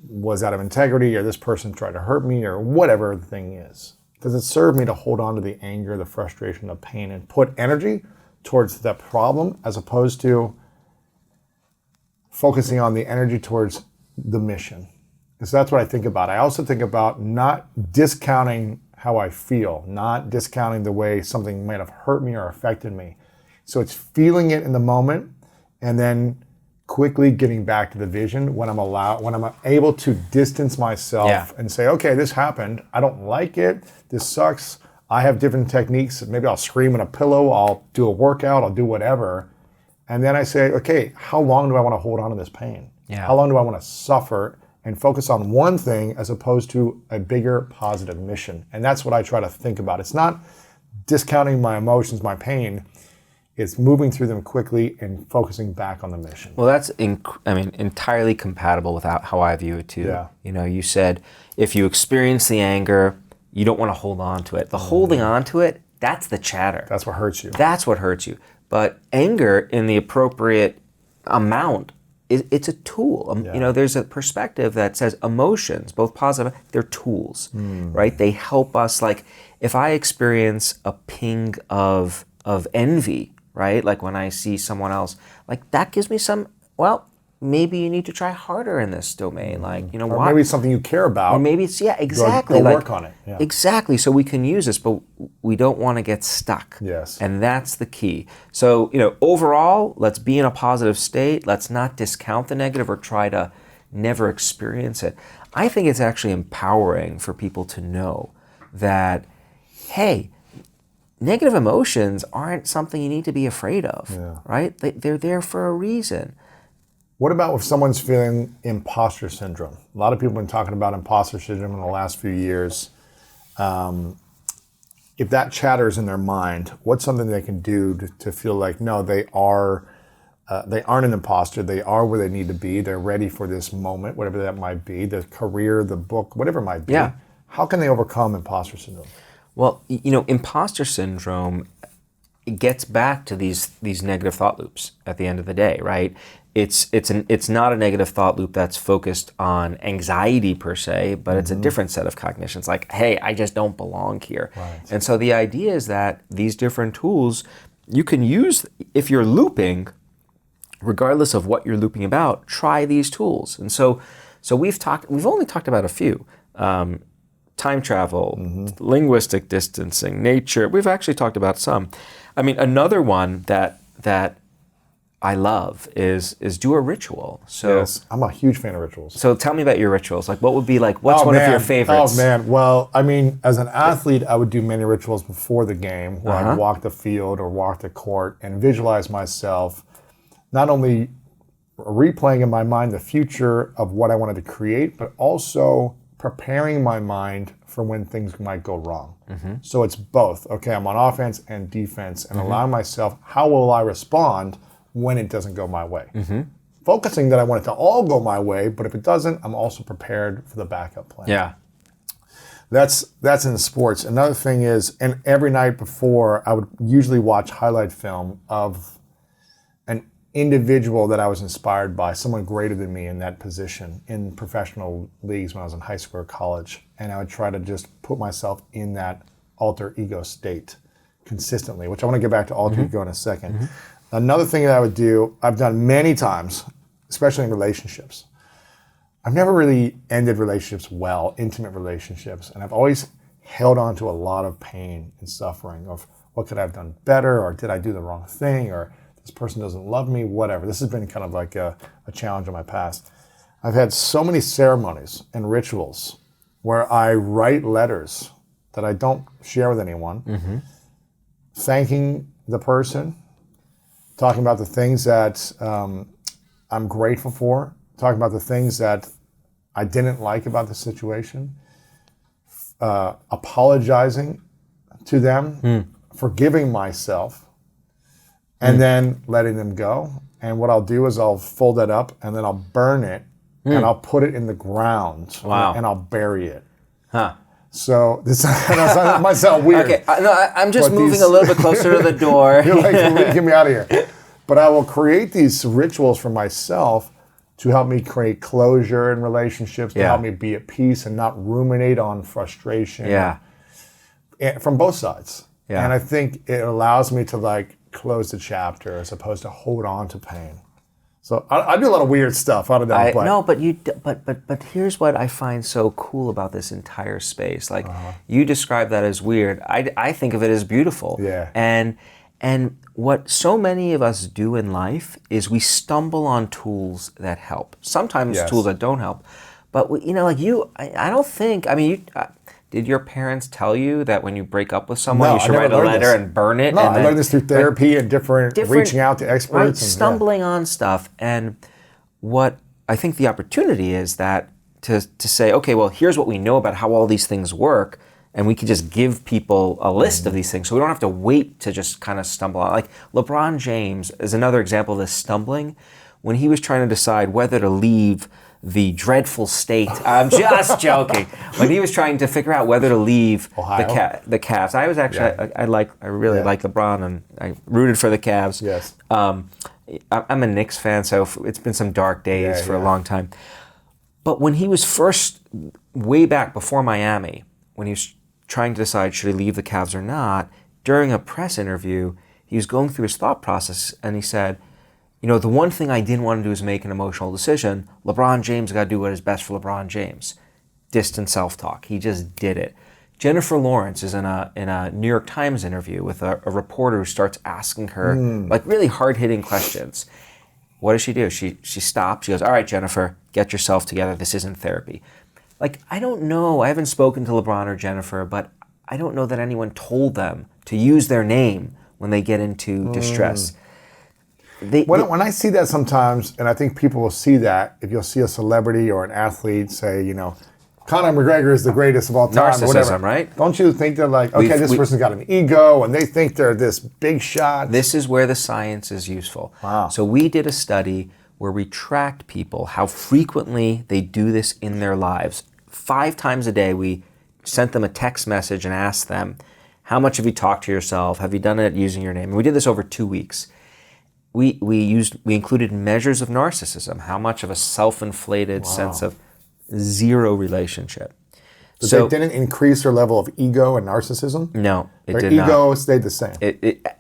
was out of integrity, or this person tried to hurt me, or whatever the thing is. Does it serve me to hold on to the anger, the frustration, the pain, and put energy towards that problem, as opposed to focusing on the energy towards the mission? Because that's what I think about. I also think about not discounting how I feel, not discounting the way something might have hurt me or affected me. So it's feeling it in the moment, and then quickly getting back to the vision when I'm able to distance myself and say, okay, this happened. I don't like it. This sucks. I have different techniques. Maybe I'll scream in a pillow. I'll do a workout. I'll do whatever. And then I say, okay, how long do I want to hold on to this pain? Yeah. How long do I want to suffer and focus on one thing as opposed to a bigger positive mission? And that's what I try to think about. It's not discounting my emotions, my pain. It's moving through them quickly and focusing back on the mission. Well, that's entirely compatible with how I view it too. Yeah. You said if you experience the anger, you don't want to hold on to it. The holding on to it, that's the chatter. That's what hurts you. That's what hurts you. But anger in the appropriate amount, it's a tool. You know, there's a perspective that says emotions, both positive, they're tools, right? They help us. Like if I experience a ping of envy, right? Like when I see someone else, like that gives me some, well, maybe you need to try harder in this domain. Like, you know, or maybe it's something you care about. Or maybe it's, exactly. Go like, work on it. Yeah. Exactly. So we can use this, but we don't want to get stuck. Yes. And that's the key. So, you know, overall, let's be in a positive state. Let's not discount the negative or try to never experience it. I think it's actually empowering for people to know that, hey, negative emotions aren't something you need to be afraid of, right? They're there for a reason. What about if someone's feeling imposter syndrome? A lot of people have been talking about imposter syndrome in the last few years. If that chatters in their mind, what's something they can do to feel like, no, they aren't an imposter. They are where they need to be. They're ready for this moment, whatever that might be, the career, the book, whatever it might be. Yeah. How can they overcome imposter syndrome? Well, you know, imposter syndrome, it gets back to these negative thought loops at the end of the day, right? It's not a negative thought loop that's focused on anxiety per se, but it's a different set of cognitions. Like, hey, I just don't belong here. Right. And so the idea is that these different tools you can use if you're looping, regardless of what you're looping about. Try these tools. And so we've only talked about a few. Time travel, linguistic distancing, nature. We've actually talked about some. I mean, another one that I love is do a ritual. So Yes, I'm a huge fan of rituals. So tell me about your rituals. Like, what would be like? What's one of your favorites? Oh man, well, I mean, as an athlete, I would do many rituals before the game, where I'd walk the field or walk the court and visualize myself, not only replaying in my mind the future of what I wanted to create, but also preparing my mind for when things might go wrong. So it's both. Okay, I'm on offense and defense, and allowing myself, how will I respond when it doesn't go my way? Focusing that I want it to all go my way, but if it doesn't, I'm also prepared for the backup plan. Yeah. That's in sports. Another thing is, and every night before, I would usually watch highlight film of an individual that I was inspired by, someone greater than me in that position in professional leagues when I was in high school or college. And I would try to just put myself in that alter ego state consistently, which I want to get back to alter ego in a second. Another thing that I would do, I've done many times, especially in relationships. I've never really ended relationships well, intimate relationships, and I've always held on to a lot of pain and suffering of what could I have done better, or did I do the wrong thing, or this person doesn't love me, whatever. This has been kind of like a challenge in my past. I've had so many ceremonies and rituals where I write letters that I don't share with anyone, thanking the person, talking about the things that I'm grateful for, talking about the things that I didn't like about the situation, apologizing to them, forgiving myself, and then letting them go. And what I'll do is I'll fold it up and then I'll burn it and I'll put it in the ground and I'll bury it. So this might sound weird. Okay, I'm just moving a little bit closer to the door. You're like, get me out of here. But I will create these rituals for myself to help me create closure in relationships, to help me be at peace and not ruminate on frustration. From both sides. And I think it allows me to like close the chapter as opposed to hold on to pain. So I do a lot of weird stuff. I don't know. But here's what I find so cool about this entire space. Like you describe that as weird. I think of it as beautiful. Yeah. And what so many of us do in life is we stumble on tools that help. Sometimes tools that don't help. But I don't think. I mean, did your parents tell you that when you break up with someone, you should write a letter and burn it? No, I learned this through therapy and different reaching out to experts. Right, stumbling on stuff. And what I think the opportunity is that to say, okay, well, here's what we know about how all these things work, and we can just give people a list of these things, so we don't have to wait to just kind of stumble on. Like LeBron James is another example of this stumbling. When he was trying to decide whether to leave the dreadful state. I'm just joking. When he was trying to figure out whether to leave the Cavs, I was actually I really like LeBron, and I rooted for the Cavs. Yes. I'm a Knicks fan, so it's been some dark days for a long time. But when he was first, way back before Miami, when he was trying to decide should he leave the Cavs or not, during a press interview, he was going through his thought process, and he said, you know, the one thing I didn't want to do is make an emotional decision. LeBron James got to do what is best for LeBron James. Distant self-talk. He just did it. Jennifer Lawrence is in a New York Times interview with a reporter who starts asking her like really hard-hitting questions. What does she do? She stops. She goes, all right, Jennifer, get yourself together. This isn't therapy. Like, I don't know. I haven't spoken to LeBron or Jennifer, but I don't know that anyone told them to use their name when they get into distress. When I see that sometimes, and I think people will see that, if you'll see a celebrity or an athlete say, you know, Conor McGregor is the greatest of all time. Narcissism, or whatever. right? Don't you think they're like, okay, this person's got an ego, and they think they're this big shot? This is where the science is useful. Wow. So we did a study where we tracked people, how frequently they do this in their lives. 5 times a day, we sent them a text message and asked them, how much have you talked to yourself? Have you done it using your name? And we did this over 2 weeks. We included measures of narcissism, how much of a self-inflated sense of zero relationship. So they didn't increase their level of ego and narcissism? No, their ego stayed the same.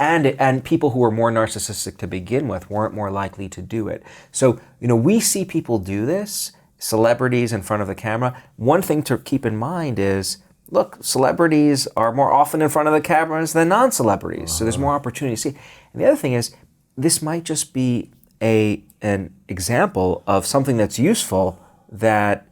And people who were more narcissistic to begin with weren't more likely to do it. So, you know, we see people do this, celebrities in front of the camera. One thing to keep in mind is, look, celebrities are more often in front of the cameras than non-celebrities. So there's more opportunity to see. And the other thing is, this might just be an example of something that's useful that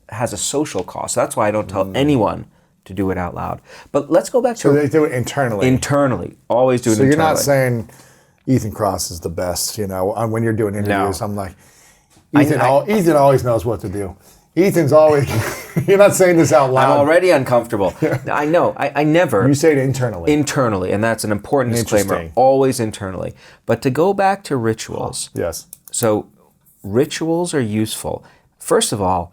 has a social cost. That's why I don't tell anyone to do it out loud. But let's go back to... So they do it internally? Internally. Always do it internally. So you're not saying Ethan Kross is the best, you know, when you're doing interviews. No. I'm like, Ethan always knows what to do. Ethan's always... You're not saying this out loud. I'm already uncomfortable. I know. I never... You say it internally. Internally, and that's an important disclaimer. Always internally. But to go back to rituals. Yes. So rituals are useful. First of all,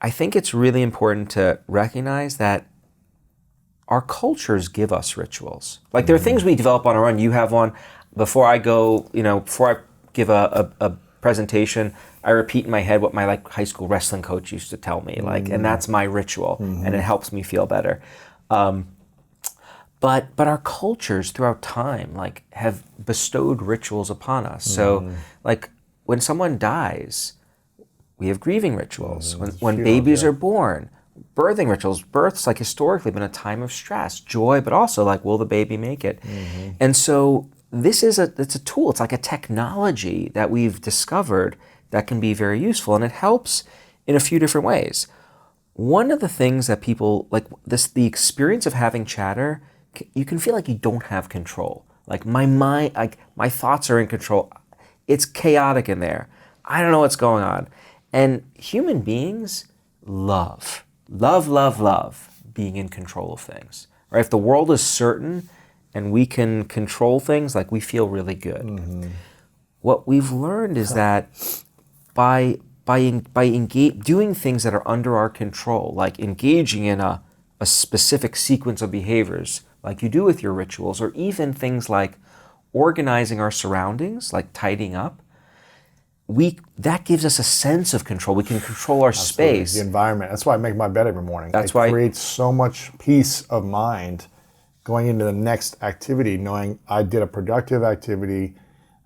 I think it's really important to recognize that our cultures give us rituals. Like there are things we develop on our own. You have one. Before I go, you know, before I give a presentation, I repeat in my head what my high school wrestling coach used to tell me, and that's my ritual, and it helps me feel better. But our cultures throughout time have bestowed rituals upon us. So when someone dies, we have grieving rituals. When babies are born, birthing rituals. Birth's historically been a time of stress, joy, but also will the baby make it? And so it's a tool. It's like a technology that we've discovered that can be very useful, and it helps in a few different ways. One of the things that people the experience of having chatter, you can feel like you don't have control. My mind, my thoughts are in control. It's chaotic in there. I don't know what's going on. And human beings love being in control of things. Right? If the world is certain and we can control things, we feel really good. What we've learned is that by doing things that are under our control, like engaging in a specific sequence of behaviors, like you do with your rituals, or even things like organizing our surroundings, like tidying up, that gives us a sense of control. We can control our space. The environment. That's why I make my bed every morning. That's why it creates so much peace of mind going into the next activity, knowing I did a productive activity,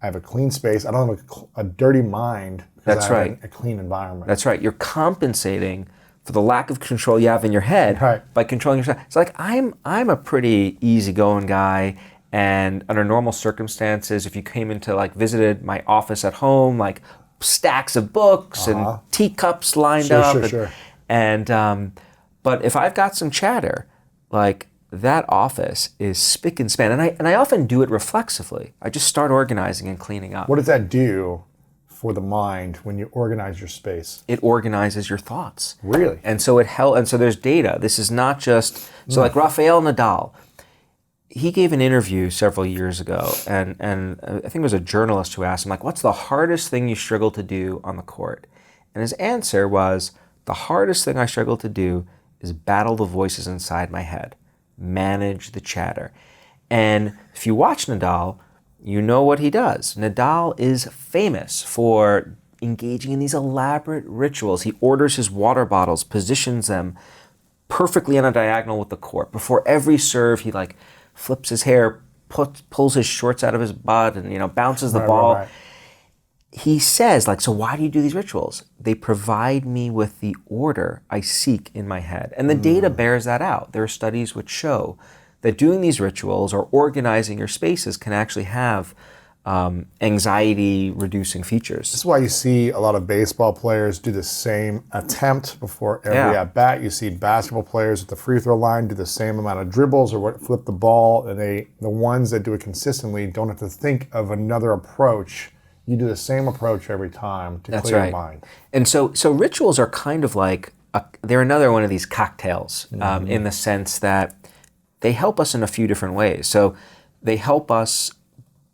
I have a clean space, I don't have a dirty mind. That's right. A clean environment. That's right. You're compensating for the lack of control you have in your head by controlling yourself. It's I'm a pretty easygoing guy, and under normal circumstances, if you came into visited my office at home, stacks of books and teacups lined up. Sure. And but if I've got some chatter, that office is spick and span, and I often do it reflexively. I just start organizing and cleaning up. What does that do for the mind when you organize your space? It organizes your thoughts. Really? And so and so there's data. This is not just Rafael Nadal. He gave an interview several years ago, and I think it was a journalist who asked him, what's the hardest thing you struggle to do on the court? And his answer was, the hardest thing I struggle to do is battle the voices inside my head, manage the chatter. And if you watch Nadal, you know what he does. Nadal is famous for engaging in these elaborate rituals. He orders his water bottles, positions them perfectly on a diagonal with the court. Before every serve, he like flips his hair, pulls his shorts out of his butt, and bounces the ball. Right. He says, so why do you do these rituals? They provide me with the order I seek in my head. And the data bears that out. There are studies which show that doing these rituals or organizing your spaces can actually have anxiety-reducing features. This is why you see a lot of baseball players do the same attempt before every at-bat. You see basketball players at the free throw line do the same amount of dribbles or flip the ball, and the ones that do it consistently don't have to think of another approach. You do the same approach every time to clear your mind. And so rituals are kind of like, they're another one of these cocktails in the sense that they help us in a few different ways. So they help us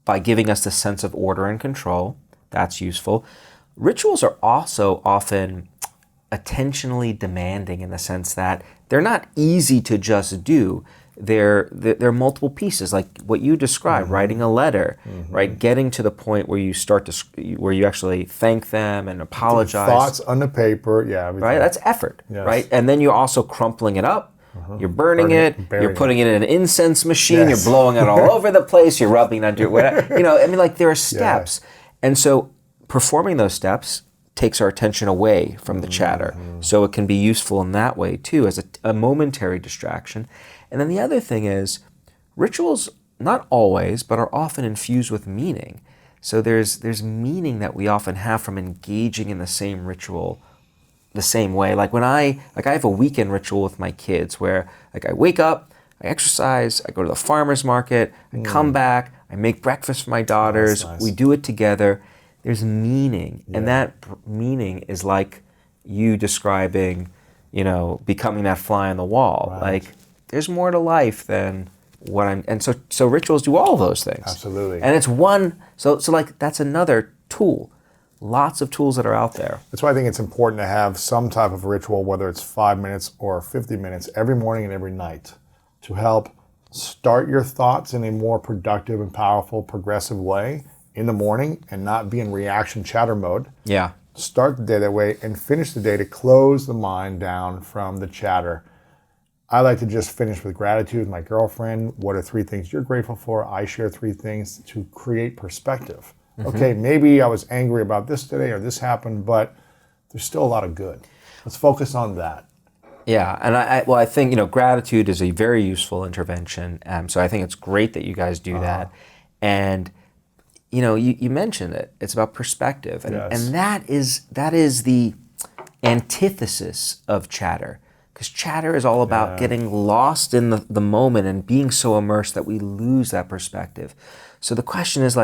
by giving us the sense of order and control. That's useful. Rituals are also often attentionally demanding in the sense that they're not easy to just do. They're multiple pieces, like what you described, writing a letter, right? Getting to the point where you where you actually thank them and apologize. Thoughts on the paper, everything. Right? That's effort, Yes. right? And then you're also crumpling it up. You're burning it. You're putting it in an incense machine. Yes. You're blowing it all over the place. You're rubbing it under whatever. There are steps. And so performing those steps takes our attention away from the chatter. So it can be useful in that way too, as a momentary distraction. And then the other thing is, rituals, not always, but are often infused with meaning. So there's meaning that we often have from engaging in the same ritual the same way. Like when I have a weekend ritual with my kids where I wake up, I exercise, I go to the farmer's market, I come back, I make breakfast for my daughters, Nice. we do it together. There's meaning. And that meaning is like you describing, becoming that fly on the wall. Right. Like, there's more to life than what I'm, and so rituals do all those things. Absolutely. And it's one, so that's another tool. Lots of tools that are out there. That's why I think it's important to have some type of ritual, whether it's 5 minutes or 50 minutes, every morning and every night, to help start your thoughts in a more productive and powerful, progressive way in the morning and not be in reaction chatter mode. Yeah. Start the day that way and finish the day to close the mind down from the chatter. I like to just finish with gratitude with my girlfriend. What are 3 things you're grateful for? I share 3 things to create perspective. Okay, maybe I was angry about this today or this happened, but there's still a lot of good. Let's focus on that. Yeah, and I think gratitude is a very useful intervention. So I think it's great that you guys do that. And you mentioned it. It's about perspective, and Yes. and that is the antithesis of chatter. Because chatter is all about getting lost in the moment and being so immersed that we lose that perspective. So the question is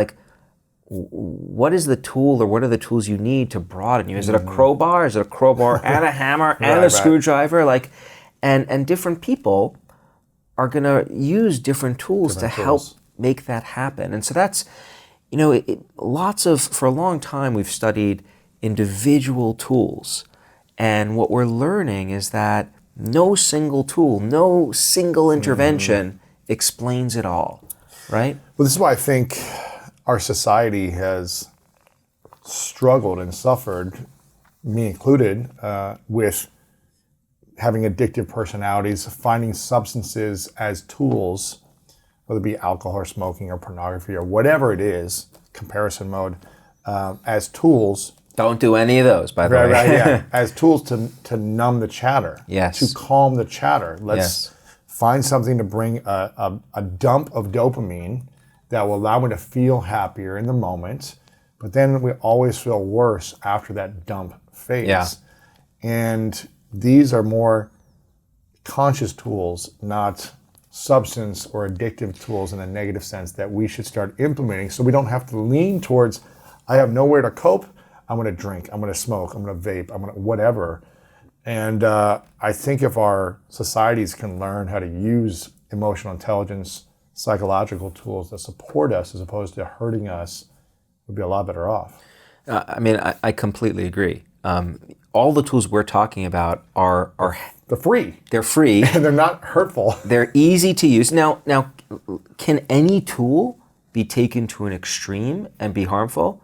what is the tool, or what are the tools you need to broaden you? Is it a crowbar? Is it a crowbar and a hammer and a screwdriver? And different people are going to use different tools to help make that happen. And so that's, for a long time we've studied individual tools. And what we're learning is that no single tool, no single intervention explains it all, right? Well, this is why I think our society has struggled and suffered, me included, with having addictive personalities, finding substances as tools, whether it be alcohol or smoking or pornography or whatever it is, comparison mode, as tools. Don't do any of those, by the way. Right, yeah. As tools to numb the chatter, Yes. to calm the chatter. Let's find something to bring a dump of dopamine that will allow me to feel happier in the moment, but then we always feel worse after that dump phase. Yeah. And these are more conscious tools, not substance or addictive tools in a negative sense, that we should start implementing so we don't have to lean towards, I have nowhere to cope, I'm going to drink, I'm going to smoke, I'm going to vape, I'm going to whatever. And I think if our societies can learn how to use emotional intelligence, psychological tools that support us as opposed to hurting us, we'd be a lot better off. I completely agree. all the tools we're talking about are They're free. they're free. And they're not hurtful. They're easy to use. Now, can any tool be taken to an extreme and be harmful?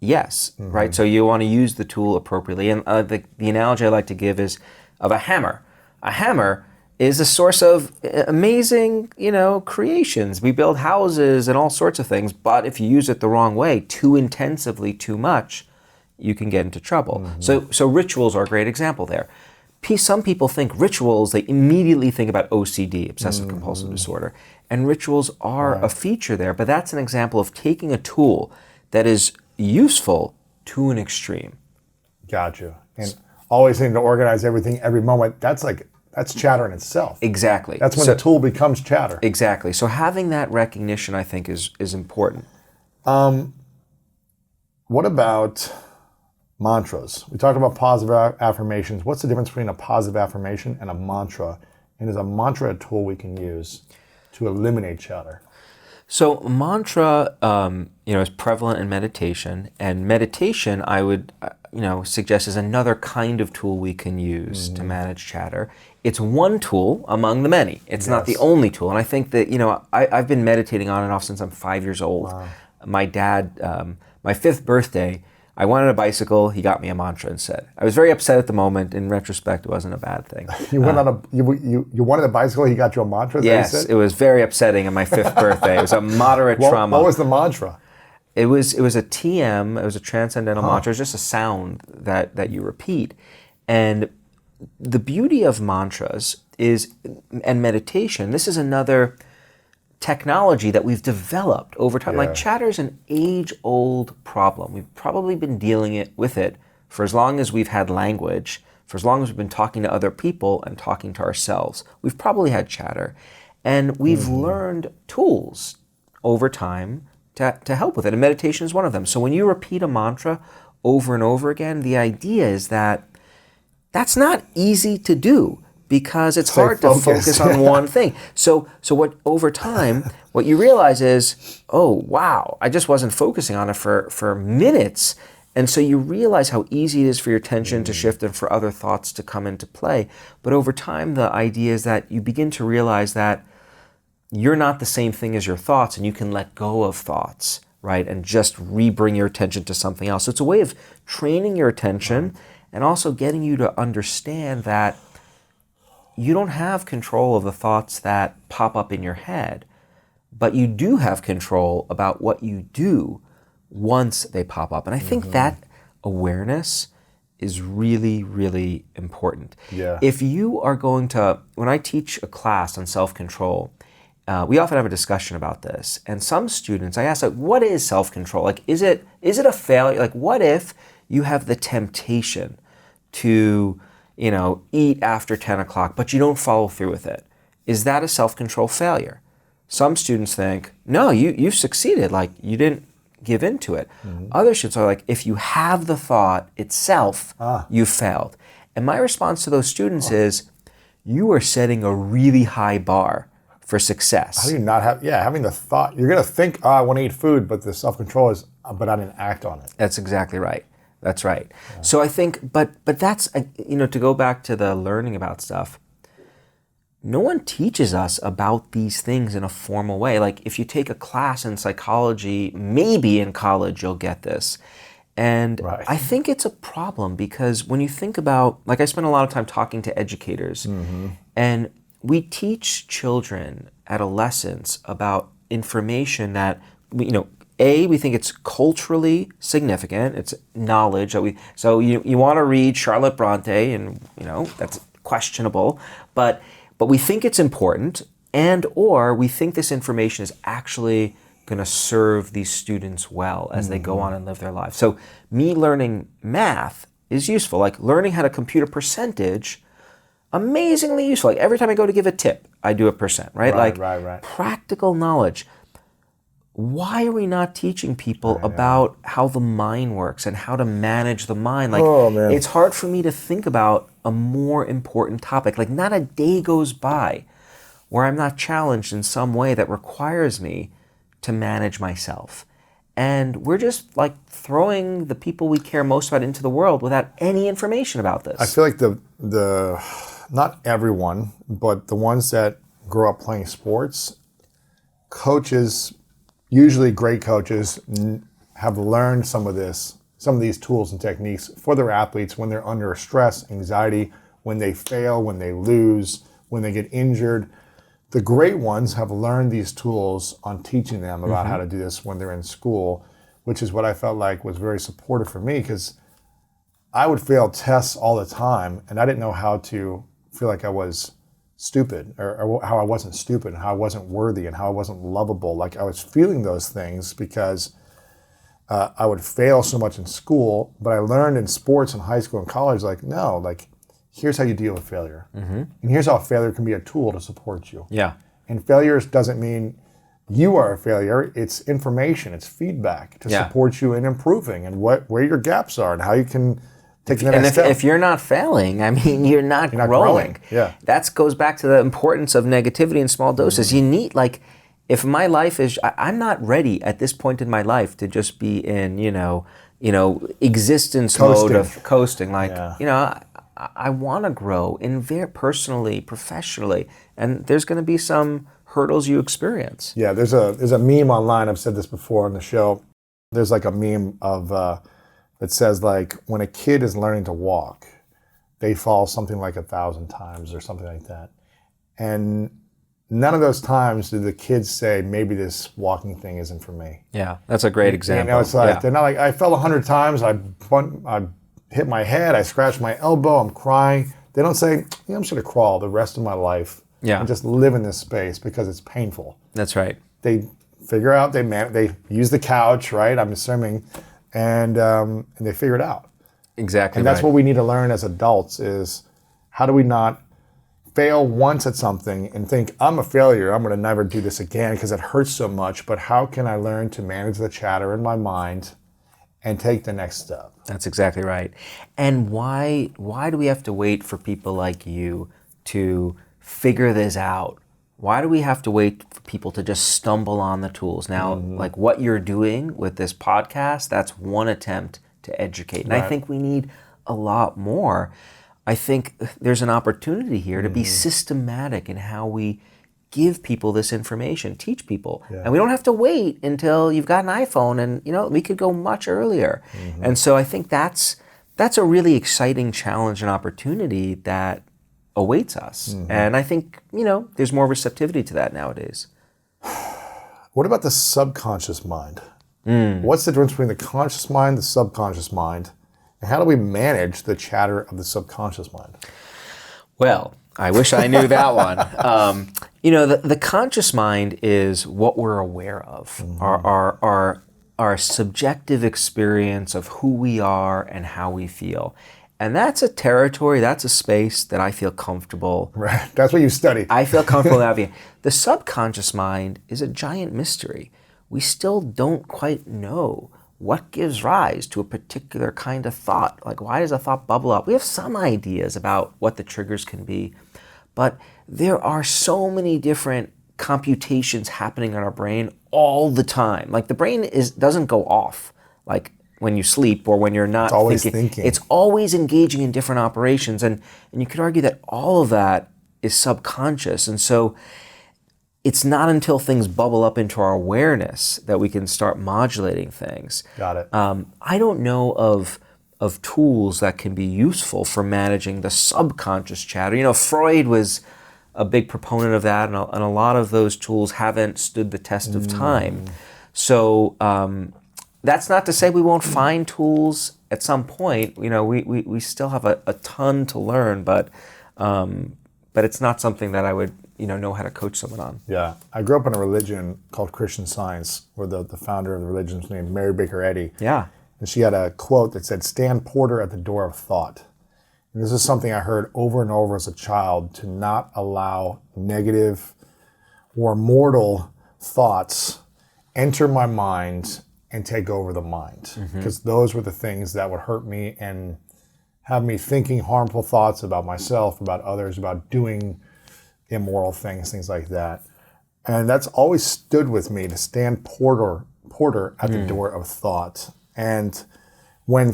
Yes, right? So you want to use the tool appropriately. And the analogy I like to give is of a hammer. A hammer is a source of amazing, creations. We build houses and all sorts of things, but if you use it the wrong way, too intensively, too much, you can get into trouble. So rituals are a great example there. Some people think rituals, they immediately think about OCD, obsessive compulsive disorder, and rituals are a feature there, but that's an example of taking a tool that is useful to an extreme. Gotcha. And always needing to organize everything every moment, that's chatter in itself. Exactly. That's when the tool becomes chatter. Exactly. So having that recognition, I think, is important. What about mantras? We talked about positive affirmations. What's the difference between a positive affirmation and a mantra? And is a mantra a tool we can use to eliminate chatter? So mantra, is prevalent in meditation, and meditation, I would, suggest is another kind of tool we can use to manage chatter. It's one tool among the many. It's not the only tool, and I think that I've been meditating on and off since I'm 5 years old. Wow. My dad, my 5th birthday, I wanted a bicycle. He got me a mantra instead. I was very upset at the moment. In retrospect, it wasn't a bad thing. You wanted a bicycle. He got you a mantra. Yes, it was very upsetting on my 5th birthday. It was a moderate trauma. What was the mantra? It was a TM. It was a transcendental mantra. It's just a sound that you repeat. And the beauty of mantras and meditation. This is another technology that we've developed over time. Like chatter is an age-old problem. We've probably been dealing with it for as long as we've had language, for as long as we've been talking to other people and talking to ourselves. We've probably had chatter. And we've learned tools over time to help with it. And meditation is one of them. So when you repeat a mantra over and over again, the idea is that that's not easy to do, because it's hard to focus on one thing. So what over time, what you realize is, oh wow, I just wasn't focusing on it for minutes. And so you realize how easy it is for your attention to shift and for other thoughts to come into play. But over time, the idea is that you begin to realize that you're not the same thing as your thoughts, and you can let go of thoughts, right? And just re-bring your attention to something else. So it's a way of training your attention and also getting you to understand that you don't have control of the thoughts that pop up in your head, but you do have control about what you do once they pop up. And I think that awareness is really, really important. Yeah. If you are going to, when I teach a class on self-control, we often have a discussion about this. And some students, I ask, what is self-control? Is it a failure? What if you have the temptation to eat after 10 o'clock, but you don't follow through with it? Is that a self-control failure? Some students think, no, you've succeeded, you didn't give in to it. Other students are if you have the thought itself, you've failed. And my response to those students is, you are setting a really high bar for success. How do you not have, having the thought, you're going to think, I want to eat food, but the self-control is, but I didn't act on it. That's exactly right. That's right. Yeah. So I think, but that's, to go back to the learning about stuff, no one teaches us about these things in a formal way. If you take a class in psychology, maybe in college you'll get this. And I think it's a problem, because when you think about, I spend a lot of time talking to educators, and we teach children, adolescents, about information that, we think it's culturally significant. It's knowledge that so you want to read Charlotte Bronte, and that's questionable, but we think it's important, or we think this information is actually going to serve these students well as they go on and live their lives. So me learning math is useful. Learning how to compute a percentage, amazingly useful. Every time I go to give a tip, I do a percent, right? Right. Practical knowledge. Why are we not teaching people about how the mind works and how to manage the mind? It's hard for me to think about a more important topic. Not a day goes by where I'm not challenged in some way that requires me to manage myself. and we're just like throwing the people we care most about into the world without any information about this. I feel like the not everyone, but the ones that grow up playing sports, coaches, usually great coaches, have learned some of these tools and techniques for their athletes when they're under stress, anxiety, when they fail, when they lose, when they get injured. The great ones have learned these tools on teaching them about how to do this when they're in school, which is what I felt like was very supportive for me, because I would fail tests all the time and I didn't know how to feel like I was stupid, or how I wasn't stupid, and how I wasn't worthy, and how I wasn't lovable. Like, I was feeling those things because I would fail so much in school, but I learned in sports in high school and college, like, no, like, here's how you deal with failure. And here's how failure can be a tool to support you. Yeah. And failure doesn't mean you are a failure. It's information, it's feedback to support you in improving, and where your gaps are and how you can take the next step. If you're not failing, I mean, you're not growing. Yeah. That goes back to the importance of negativity in small doses. You need, like, if my life is, I'm not ready at this point in my life to just be in, existence mode of coasting. Like, I want to grow personally, professionally, and there's going to be some hurdles you experience. Yeah, there's a meme online. I've said this before on the show. There's like a meme of that says, like, when a kid is learning to walk, they fall something like 1,000 times or something like that, and none of those times do the kids say, maybe this walking thing isn't for me. Yeah, that's a great example. It's like, they're not like, I fell 100 times, I hit my head, I scratched my elbow, I'm crying. They don't say, I'm just going to crawl the rest of my life and just live in this space because it's painful. That's right. They figure out, they use the couch, right? I'm assuming, and they figure it out. Exactly. And that's what we need to learn as adults is, how do we not fail once at something and think, I'm a failure, I'm going to never do this again because it hurts so much, but how can I learn to manage the chatter in my mind and take the next step? That's exactly right. And why do we have to wait for people like you to figure this out? Why do we have to wait for people to just stumble on the tools? Now, like what you're doing with this podcast, that's one attempt to educate. And I think we need a lot more. I think there's an opportunity here to be systematic in how we give people this information, teach people. And we don't have to wait until you've got an iPhone, and we could go much earlier. And so I think that's a really exciting challenge and opportunity that awaits us. And I think, there's more receptivity to that nowadays. What about the subconscious mind? What's the difference between the conscious mind, the subconscious mind? And how do we manage the chatter of the subconscious mind? Well, I wish I knew that one. The conscious mind is what we're aware of, our subjective experience of who we are and how we feel. And that's a territory, that's a space that I feel comfortable. Right, that's what you study. I feel comfortable navigating. The subconscious mind is a giant mystery. We still don't quite know what gives rise to a particular kind of thought. Like, why does a thought bubble up? We have some ideas about what the triggers can be, but there are so many different computations happening in our brain all the time. Like, the brain doesn't go off like when you sleep or when you're not thinking. It's always engaging in different operations, and you could argue that all of that is subconscious. And so it's not until things bubble up into our awareness that we can start modulating things. Got it. I don't know of tools that can be useful for managing the subconscious chatter. Freud was a big proponent of that, and a lot of those tools haven't stood the test of time. So that's not to say we won't find tools at some point. We still have a ton to learn, but it's not something that I would know how to coach someone on. Yeah. I grew up in a religion called Christian Science, where the founder of the religion was named Mary Baker Eddy. Yeah. And she had a quote that said, "Stand porter at the door of thought." And this is something I heard over and over as a child, to not allow negative or mortal thoughts enter my mind and take over the mind. Because those were the things that would hurt me and have me thinking harmful thoughts about myself, about others, about doing immoral things like that. And that's always stood with me, to stand porter reporter at the door of thought. And when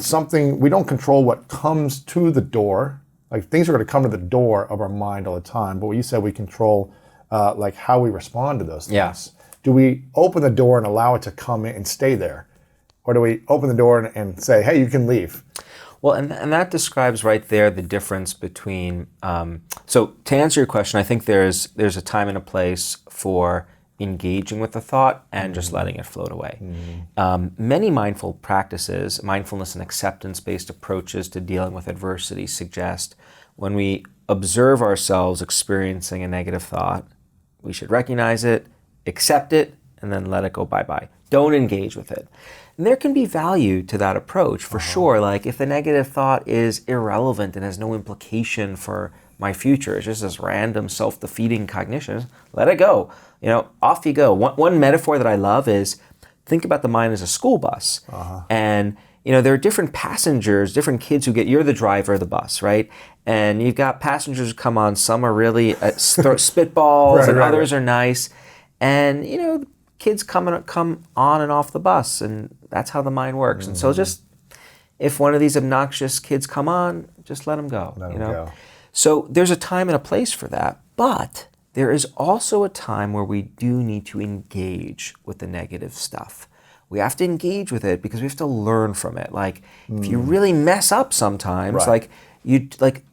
we don't control what comes to the door, like things are going to come to the door of our mind all the time, but what you said, we control like how we respond to those things. Yeah. Do we open the door and allow it to come in and stay there? Or do we open the door and say, hey, you can leave? Well, and that describes right there the difference between, so to answer your question, I think there's a time and a place for engaging with the thought and just letting it float away. Many mindful practices, mindfulness and acceptance-based approaches to dealing with adversity suggest when we observe ourselves experiencing a negative thought, we should recognize it, accept it, and then let it go bye-bye. Don't engage with it. And there can be value to that approach for sure. Like if the negative thought is irrelevant and has no implication for my future, it's just this random self-defeating cognition, let it go. Off you go. One metaphor that I love is think about the mind as a school bus. And there are different passengers, different kids you're the driver of the bus, right? And you've got passengers who come on, some are really spitballs and others are nice. And, kids come on and off the bus, and that's how the mind works. And so just, if one of these obnoxious kids come on, just let them go. Let them go. So there's a time and a place for that, but there is also a time where we do need to engage with the negative stuff. We have to engage with it because we have to learn from it. Like if you really mess up sometimes,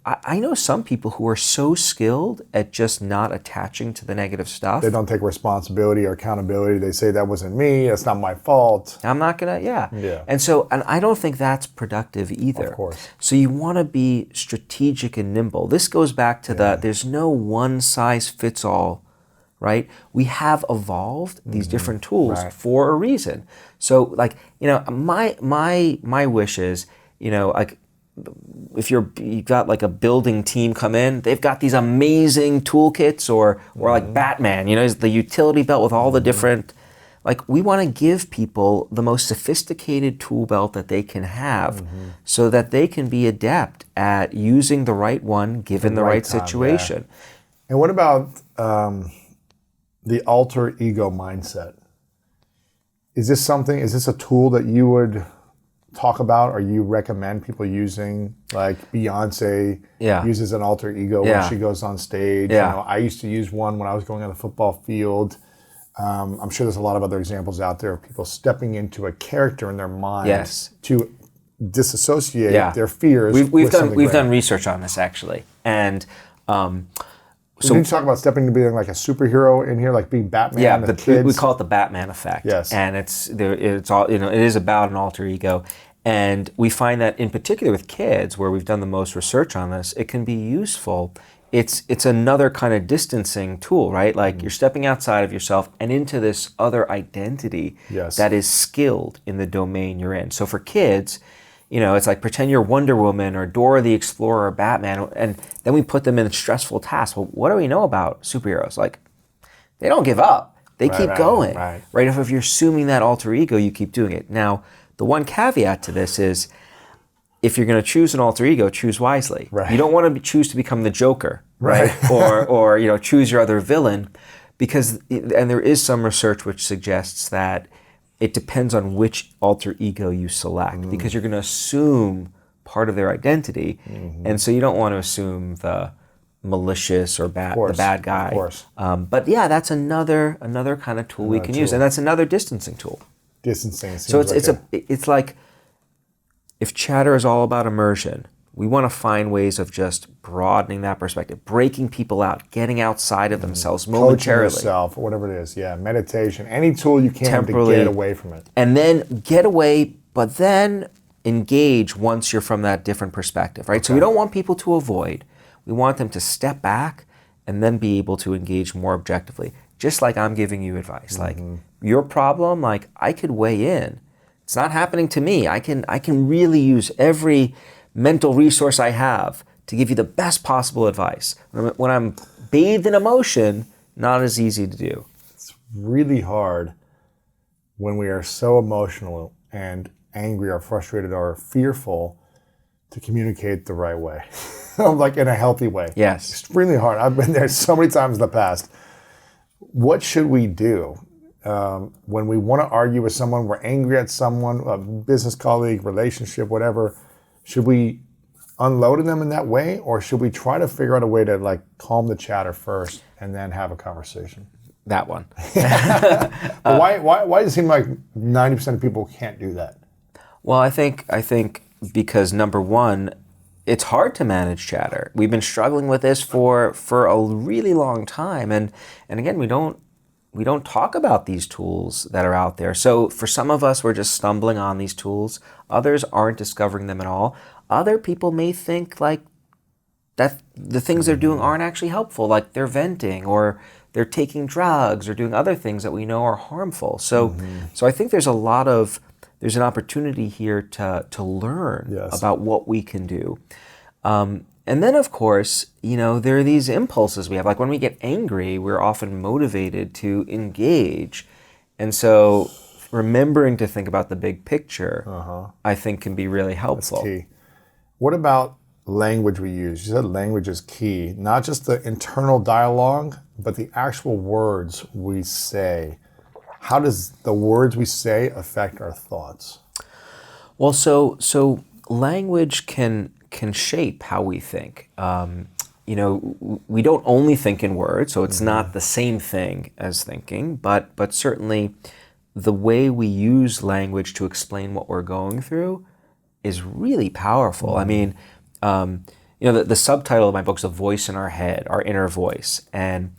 I know some people who are so skilled at just not attaching to the negative stuff. They don't take responsibility or accountability. They say that wasn't me, it's not my fault. I'm not gonna, yeah. And I don't think that's productive either. Of course. So you wanna be strategic and nimble. This goes back to there's no one size fits all, right? We have evolved these different tools for a reason. So my wish is, if you've got like a building team come in, they've got these amazing toolkits or like Batman, the utility belt with all the different, we want to give people the most sophisticated tool belt that they can have so that they can be adept at using the right one given the right time, situation. Yeah. And what about the alter ego mindset? Is this a tool that you would talk about or you recommend people using? Like Beyonce uses an alter ego when she goes on stage. I used to use one when I was going on the football field. I'm sure there's a lot of other examples out there of people stepping into a character in their mind to disassociate their fears. We've done research on this actually, and so did you talk about stepping into being like a superhero in here, like being Batman? Yeah, we call it the Batman effect. Yes, and it's all it is about an alter ego, and we find that in particular with kids, where we've done the most research on this, it can be useful. It's another kind of distancing tool, right? Like you're stepping outside of yourself and into this other identity that is skilled in the domain you're in. So for kids, it's like pretend you're Wonder Woman or Dora the Explorer or Batman, and then we put them in stressful tasks. Well, what do we know about superheroes? Like, they don't give up. They keep going. Right? If you're assuming that alter ego, you keep doing it. Now, the one caveat to this is, if you're going to choose an alter ego, choose wisely. Right. You don't want to choose to become the Joker, right? or choose your other villain, because there is some research which suggests that it depends on which alter ego you select, because you're going to assume part of their identity, and so you don't want to assume the malicious or the bad guy. Of course. But yeah, that's another kind of tool we can use, and that's another distancing tool. Distancing. So it's like if chatter is all about immersion, we want to find ways of just broadening that perspective, breaking people out, getting outside of themselves momentarily. Coaching yourself, or whatever it is. Yeah, meditation, any tool you can to get away from it. And then get away, but then engage once you're from that different perspective, right? Okay. So we don't want people to avoid. We want them to step back and then be able to engage more objectively. Just like I'm giving you advice. Like, your problem, like, I could weigh in. It's not happening to me. I can really use every mental resource I have to give you the best possible advice. When I'm bathed in emotion, not as easy to do. It's really hard when we are so emotional and angry or frustrated or fearful to communicate the right way, like in a healthy way. Yes. Extremely hard. I've been there so many times in the past. What should we do? when we want to argue with someone, we're angry at someone, a business colleague, relationship, whatever, should we unload them in that way, or should we try to figure out a way to like calm the chatter first and then have a conversation? That one. But why does it seem like 90% of people can't do that? Well, I think because number one, it's hard to manage chatter. We've been struggling with this for a really long time, and again, we don't talk about these tools that are out there. So for some of us, we're just stumbling on these tools. Others aren't discovering them at all. Other people may think like that the things they're doing aren't actually helpful, like they're venting or they're taking drugs or doing other things that we know are harmful. So I think there's an opportunity here to learn about what we can do. And then, of course, there are these impulses we have. Like when we get angry, we're often motivated to engage. And so remembering to think about the big picture, I think can be really helpful. That's key. What about language we use? You said language is key. Not just the internal dialogue, but the actual words we say. How does the words we say affect our thoughts? Well, so language can shape how we think. We don't only think in words, so it's not the same thing as thinking, but certainly the way we use language to explain what we're going through is really powerful. I mean, the subtitle of my book is "The Voice in Our Head," our inner voice, and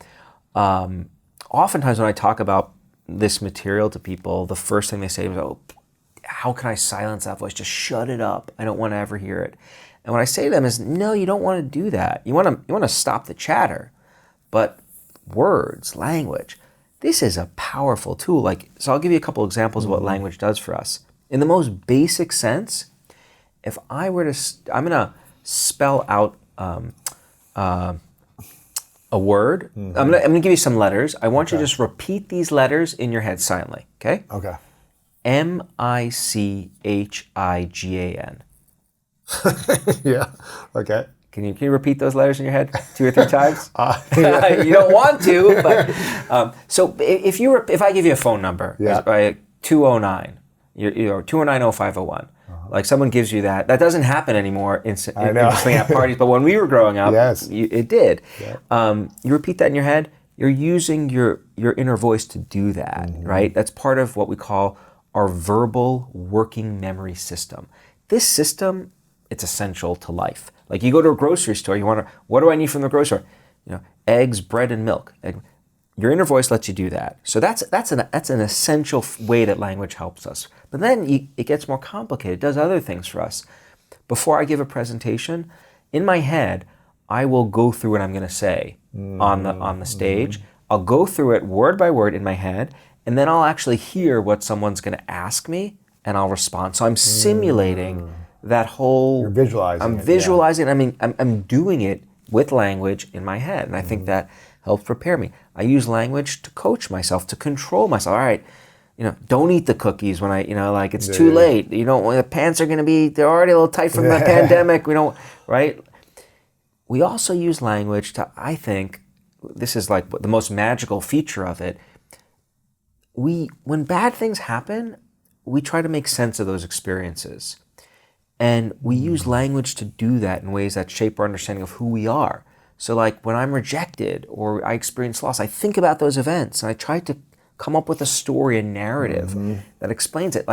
oftentimes when I talk about this material to people, the first thing they say is, "Oh, how can I silence that voice? Just shut it up. I don't want to ever hear it." And what I say to them is, no, you don't want to do that. You want to stop the chatter. But words, language, this is a powerful tool. So I'll give you a couple examples of what language does for us. In the most basic sense, if I were to, I'm going to spell out a word. I'm going to give you some letters. I want you to just repeat these letters in your head silently. Okay? Okay. M-I-C-H-I-G-A-N. Yeah. Okay. Can you repeat those letters in your head 2 or 3 times? You don't want to, but so if I give you a phone number, 209, 209-0501. Like someone gives you that doesn't happen anymore instantly at parties, but when we were growing up, it did. Yeah. You repeat that in your head, you're using your inner voice to do that, right? That's part of what we call our verbal working memory system. This system, it's essential to life. Like you go to a grocery store, you want to, what do I need from the grocery store? Eggs, bread, and milk. Your inner voice lets you do that. So that's an essential way that language helps us. But then it gets more complicated. It does other things for us. Before I give a presentation, in my head, I will go through what I'm going to say on the stage. I'll go through it word by word in my head, and then I'll actually hear what someone's going to ask me, and I'll respond. So I'm simulating that whole. You're visualizing. I'm visualizing. I mean, I'm doing it with language in my head, and I think that helps prepare me. I use language to coach myself, to control myself. All right, don't eat the cookies when it's too late. The pants are going to they're already a little tight from the pandemic. Right? We also use language to, I think, this is like the most magical feature of it. When bad things happen, we try to make sense of those experiences. And we use language to do that in ways that shape our understanding of who we are. So like when I'm rejected or I experience loss, I think about those events and I try to come up with a story, a narrative that explains it.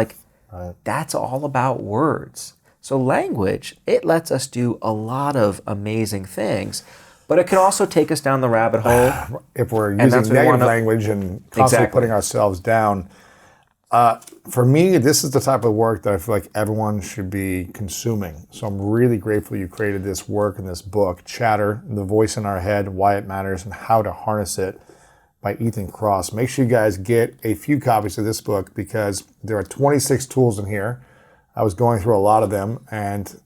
That's all about words. So language, it lets us do a lot of amazing things, but it can also take us down the rabbit hole. If we're using negative language and constantly putting ourselves down. For me, this is the type of work that I feel like everyone should be consuming. So I'm really grateful you created this work and this book, Chatter, The Voice in Our Head, Why It Matters, and How to Harness It by Ethan Kross. Make sure you guys get a few copies of this book because there are 26 tools in here. I was going through a lot of them and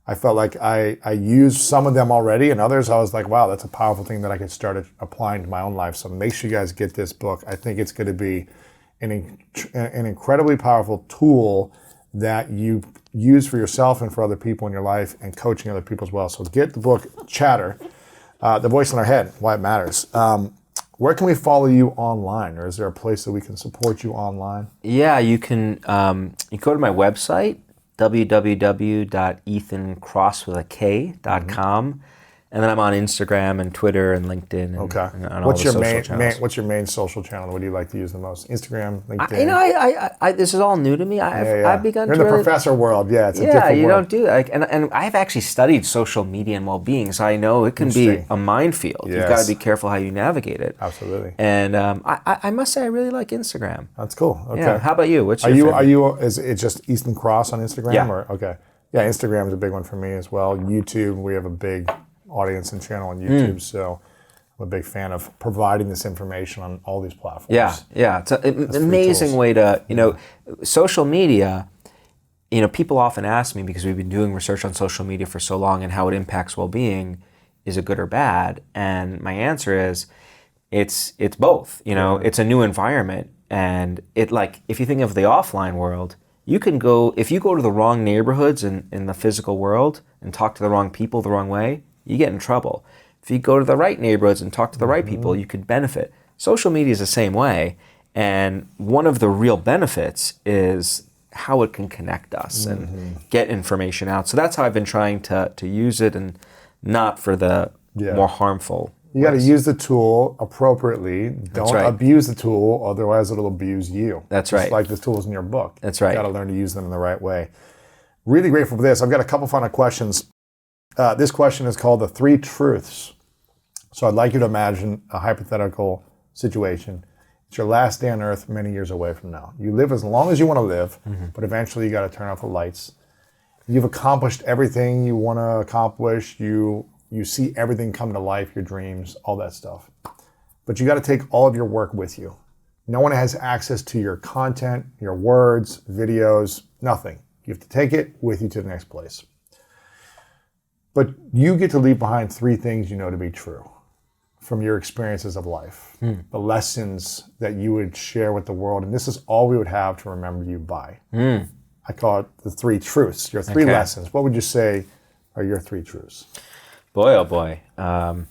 I felt like I used some of them already and others I was like, wow, that's a powerful thing that I could start applying to my own life. So make sure you guys get this book. I think it's going to be an incredibly powerful tool that you use for yourself and for other people in your life and coaching other people as well. So get the book, Chatter, The Voice in Our Head, Why It Matters. Where can we follow you online, or is there a place that we can support you online? Yeah, you can you go to my website, www.ethankross.com, and then I'm on Instagram and Twitter and LinkedIn and, Okay. and all What's the your social channels. what's your main social channel? What do you like to use the most? Instagram, LinkedIn. This is all new to me. I've begun You're to in the really, professor world. Yeah, it's a yeah, different you world. don't do that. And I've actually studied social media and well-being, so I know it can be Interesting. a minefield. You've Yes. got to be careful how you navigate it. Absolutely. And I must say I really like Instagram. That's cool. Okay. Yeah. How about you? What's your Are favorite? you is it just Ethan Kross on Instagram? Yeah. Or okay. Yeah, Instagram is a big one for me as well. YouTube, we have a big audience and channel on YouTube, so I'm a big fan of providing this information on all these platforms. Yeah. It's an free amazing tools. way to, social media, people often ask me, because we've been doing research on social media for so long and how it impacts well-being, is it good or bad? And my answer is, it's both. It's a new environment, and if you think of the offline world, if you go to the wrong neighborhoods in the physical world and talk to the wrong people the wrong way, you get in trouble. If you go to the right neighborhoods and talk to the right people, you could benefit. Social media is the same way, and one of the real benefits is how it can connect us and get information out. So that's how I've been trying to use it, and not for the more harmful. You got to use the tool appropriately. Don't right. abuse the tool, otherwise it'll abuse you. That's Just right. like the tools in your book. That's right. You got to learn to use them in the right way. Really grateful for this. I've got a couple final questions. This question is called the 3 truths. So I'd like you to imagine a hypothetical situation. It's your last day on earth many years away from now. You live as long as you want to live, but eventually you got to turn off the lights. You've accomplished everything you want to accomplish. You see everything come to life, your dreams, all that stuff. But you got to take all of your work with you. No one has access to your content, your words, videos, nothing. You have to take it with you to the next place. But you get to leave behind 3 things you know to be true from your experiences of life, the lessons that you would share with the world, and this is all we would have to remember you by. I call it the 3 truths, your 3 lessons. What would you say are your 3 truths? Boy, oh boy. That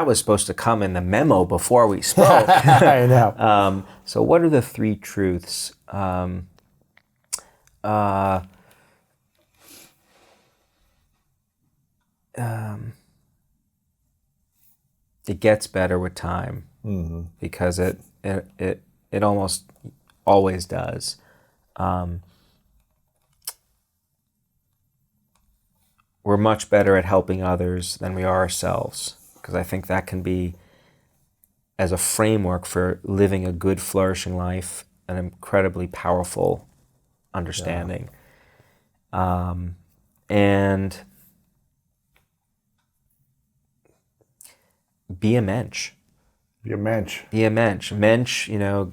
was supposed to come in the memo before we spoke. I know. So what are the 3 truths? It gets better with time, because it almost always does. We're much better at helping others than we are ourselves, because I think that can be, as a framework for living a good, flourishing life, an incredibly powerful understanding. And be a mensch. Be a mensch. Be a mensch. Mensch,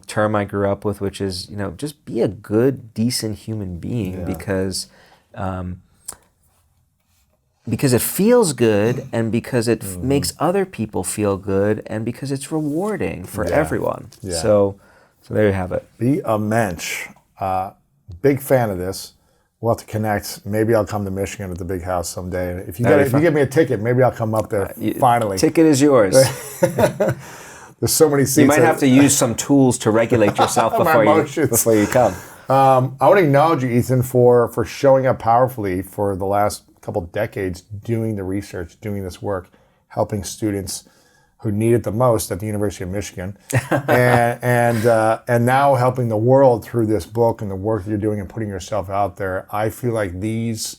term I grew up with, which is, just be a good, decent human being, because it feels good, and because it makes other people feel good, and because it's rewarding for everyone. Yeah. So there you have it. Be a mensch. Big fan of this. We'll have to connect. Maybe I'll come to Michigan at the big house someday. And if you give me a ticket, maybe I'll come up there finally. Ticket is yours. There's so many seats. You might have to use some tools to regulate yourself before you come. I want to acknowledge you, Ethan, for showing up powerfully for the last couple decades, doing the research, doing this work, helping students who need it the most at the University of Michigan, and now helping the world through this book and the work that you're doing and putting yourself out there. I feel like these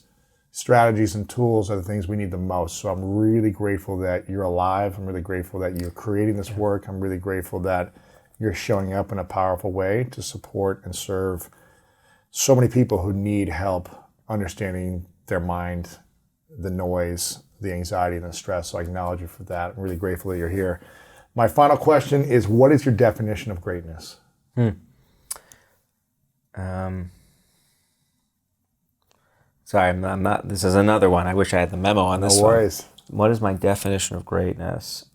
strategies and tools are the things we need the most. So I'm really grateful that you're alive. I'm really grateful that you're creating this work. I'm really grateful that you're showing up in a powerful way to support and serve so many people who need help understanding their mind, the noise, the anxiety, and the stress. So I acknowledge you for that. I'm really grateful that you're here. My final question is, what is your definition of greatness? Sorry, I'm not. This is another one. I wish I had the memo on this one. No worries. What is my definition of greatness?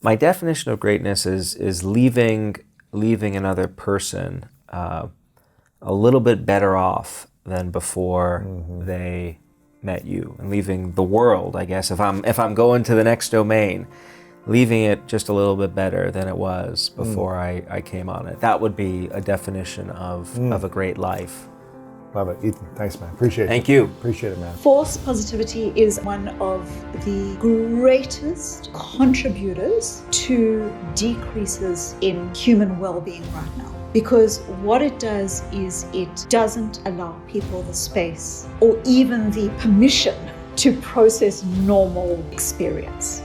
My definition of greatness is leaving another person a little bit better off than before they met you and leaving the world, I guess, if I'm going to the next domain, leaving it just a little bit better than it was before I came on it. That would be a definition of a great life. Love it. Ethan, thanks, man. Appreciate it. Thank you. Appreciate it, man. Force positivity is one of the greatest contributors to decreases in human well-being right now. Because what it does is it doesn't allow people the space or even the permission to process normal experience.